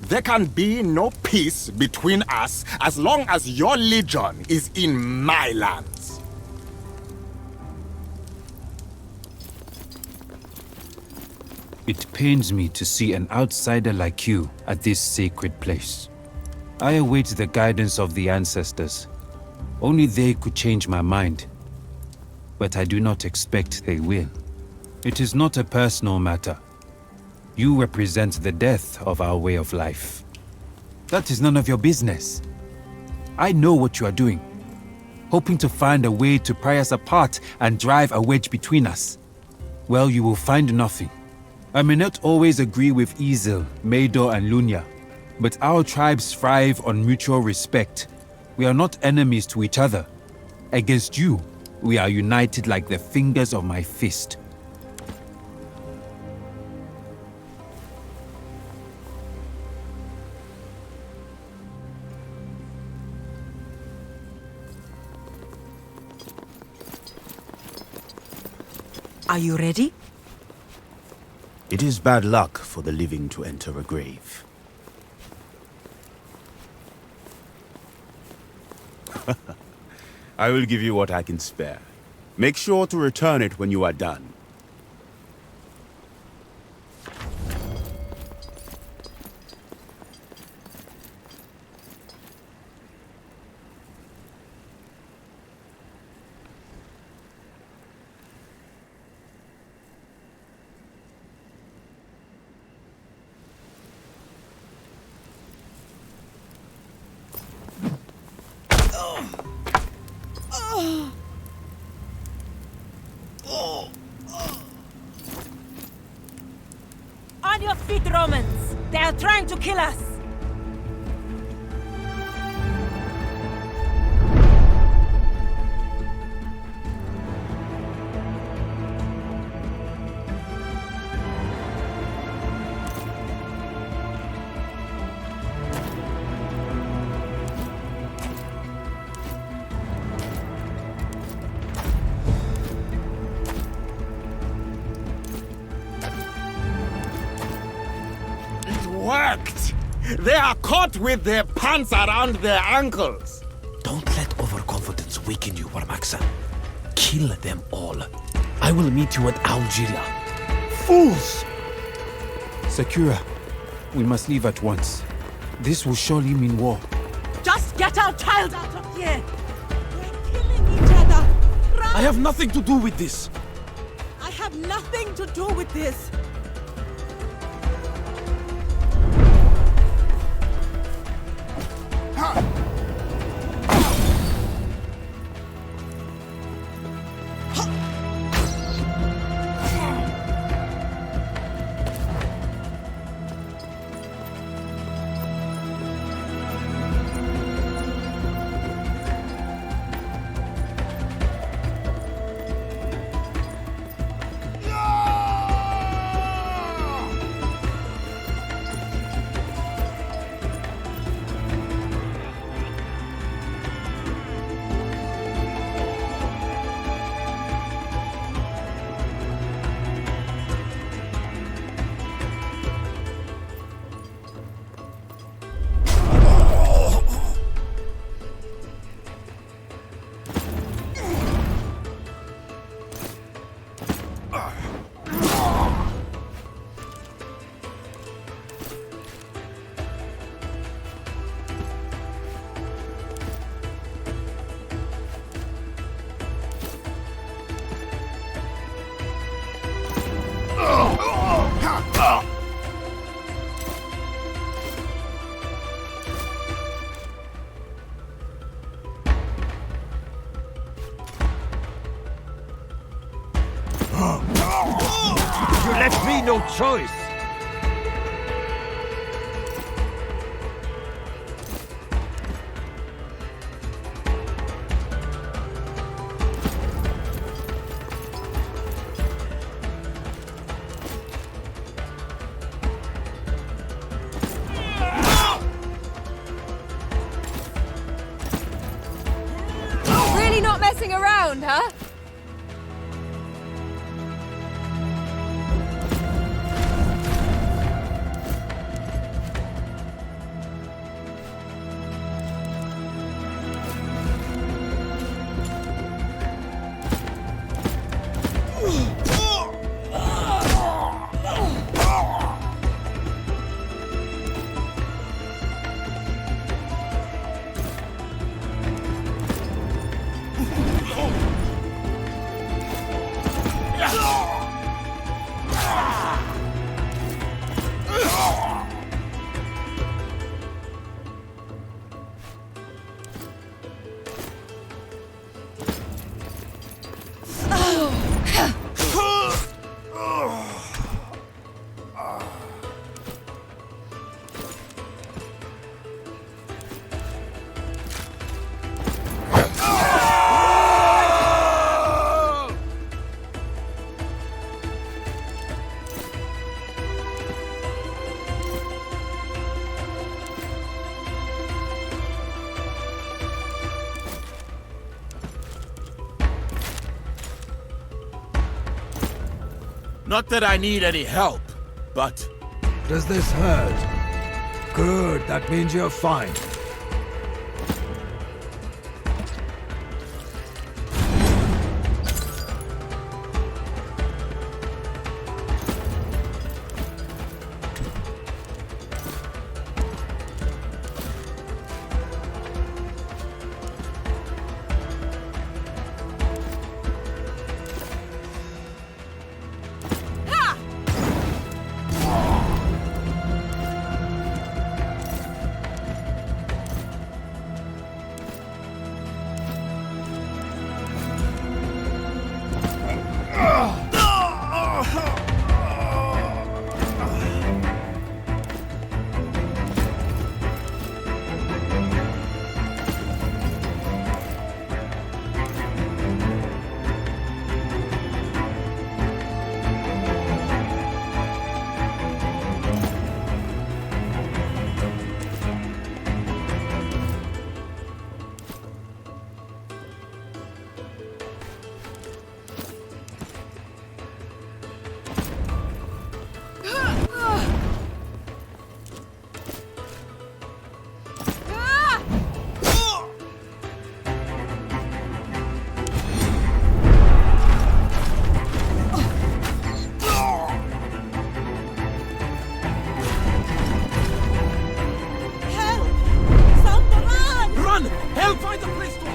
There can be no peace between us as long as your legion is in my lands. It pains me to see an outsider like you at this sacred place. I await the guidance of the ancestors. Only they could change my mind. But I do not expect they will. It is not a personal matter. You represent the death of our way of life. That is none of your business. I know what you are doing. Hoping to find a way to pry us apart and drive a wedge between us. Well, you will find nothing. I may not always agree with Isel, Maedor, and Lunia, but our tribes thrive on mutual respect. We are not enemies to each other. Against you, we are united like the fingers of my fist. Are you ready? It is bad luck for the living to enter a grave. I will give you what I can spare. Make sure to return it when you are done. On your feet, Romans! They are trying to kill us! Worked! They are caught with their pants around their ankles. Don't let overconfidence weaken you, Warmaxan. Kill them all. I will meet you at Algeria. Fools! Sakura, we must leave at once. This will surely mean war. Just get our child out of here. We're killing each other. Run! I have nothing to do with this. I have nothing to do with this. your choice. Really not messing around, huh? Not that I need any help, but... Does this hurt? Good, that means you're fine.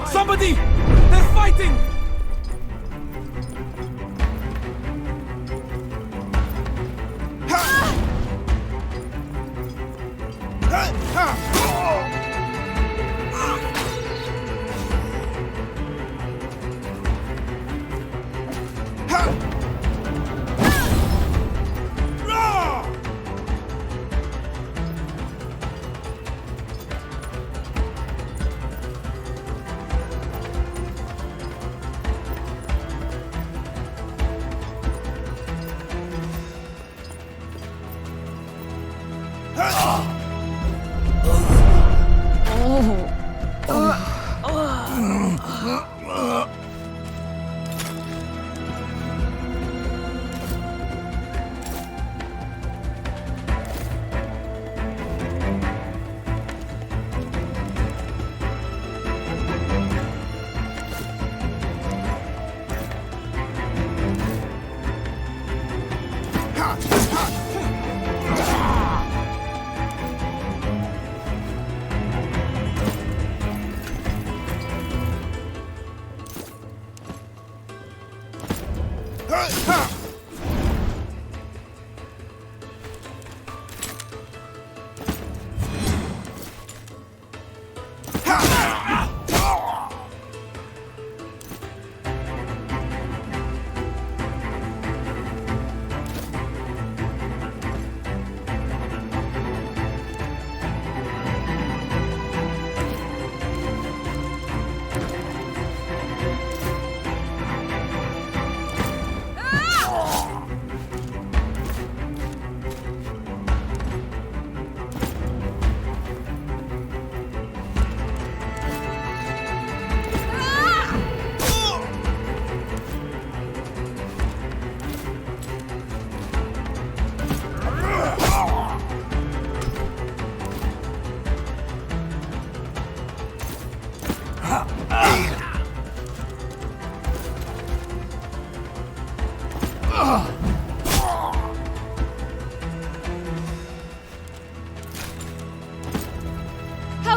Somebody! They're fighting! Oh!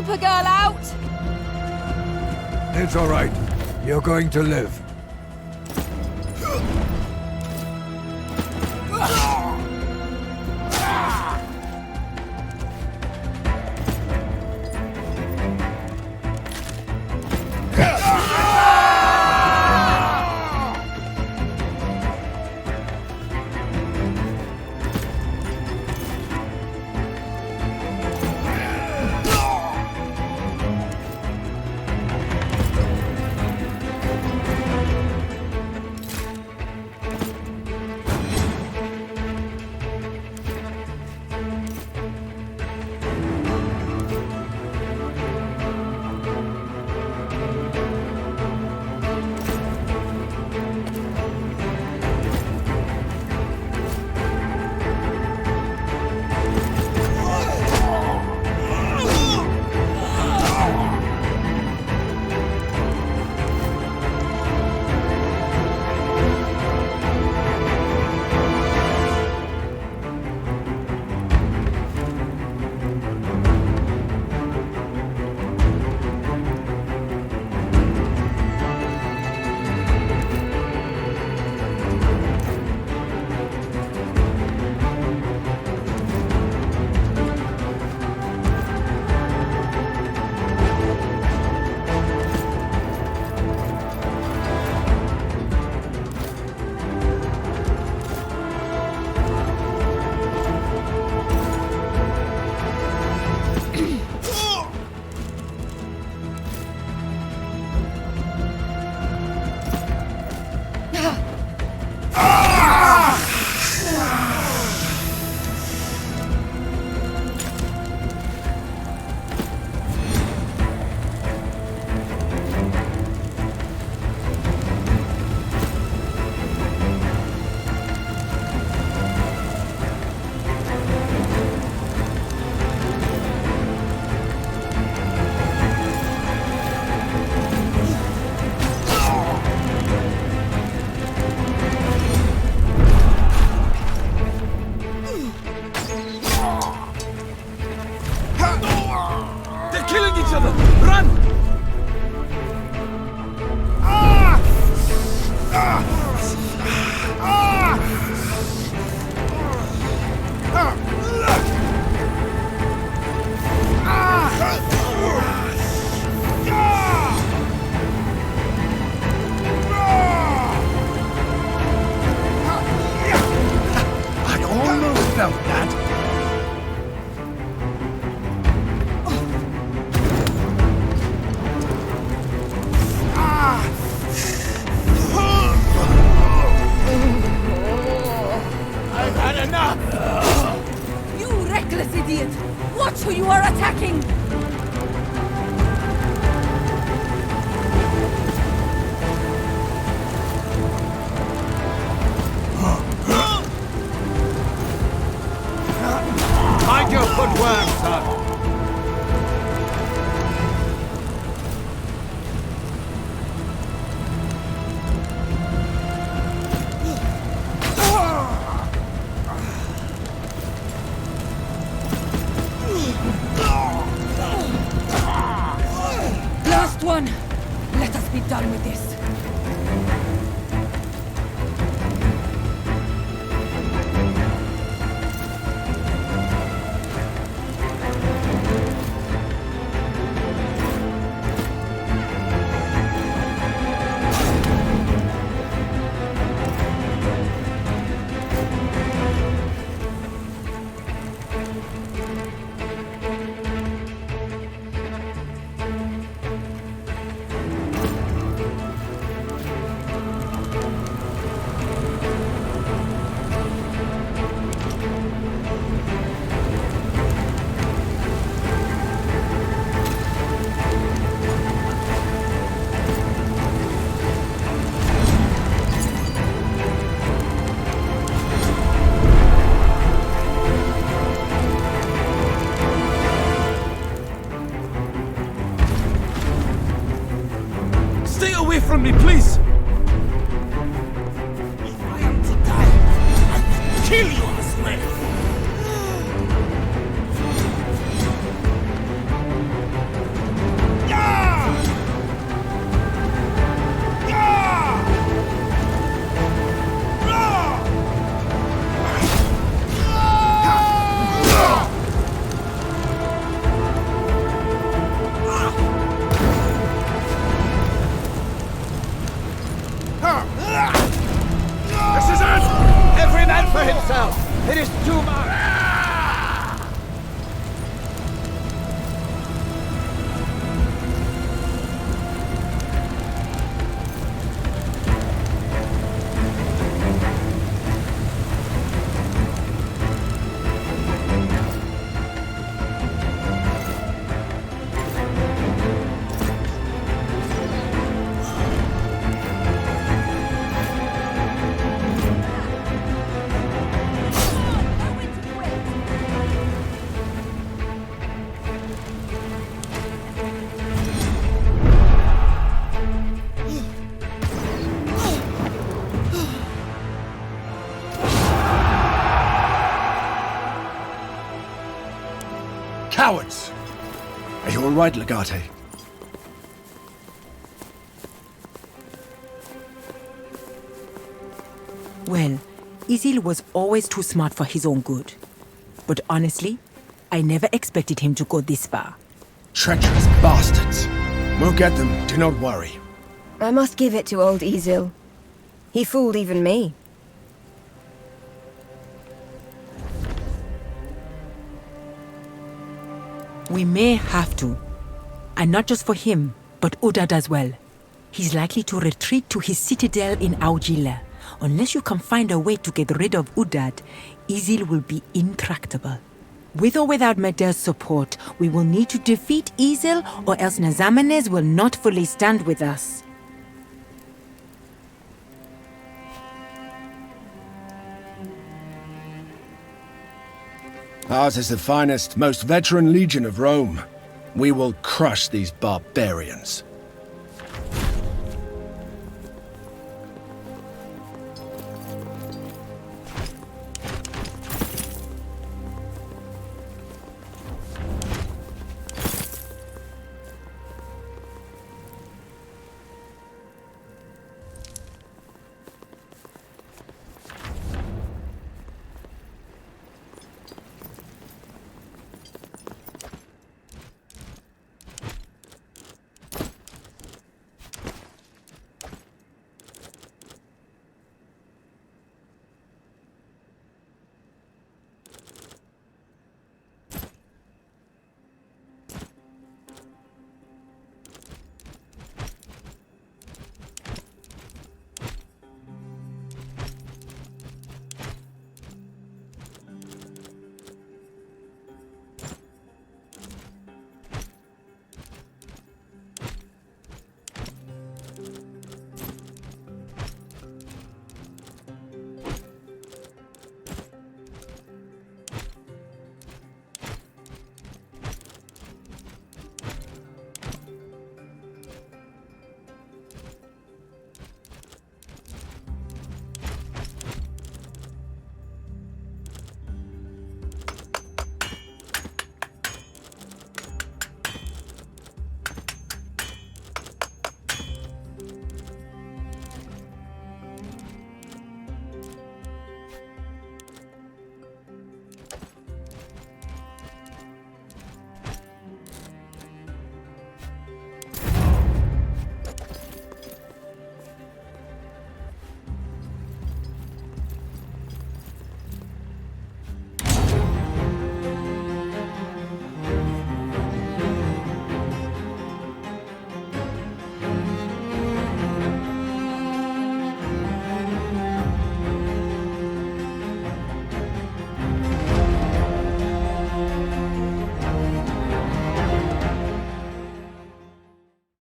help a girl out? It's all right. You're going to live. One. Let us be done with this. From me, please! If I am to die, I will kill you as well! Cowards! Are you all right, Legate? Well, Isil was always too smart for his own good. But honestly, I never expected him to go this far. Treacherous bastards! We'll get them, do not worry. I must give it to old Isil. He fooled even me. We may have to. And not just for him, but Udad as well. He's likely to retreat to his citadel in Augila. Unless you can find a way to get rid of Udad, Isil will be intractable. With or without Medel's support, we will need to defeat Isil, or else Nazamenes will not fully stand with us. Ours is the finest, most veteran legion of Rome. We will crush these barbarians.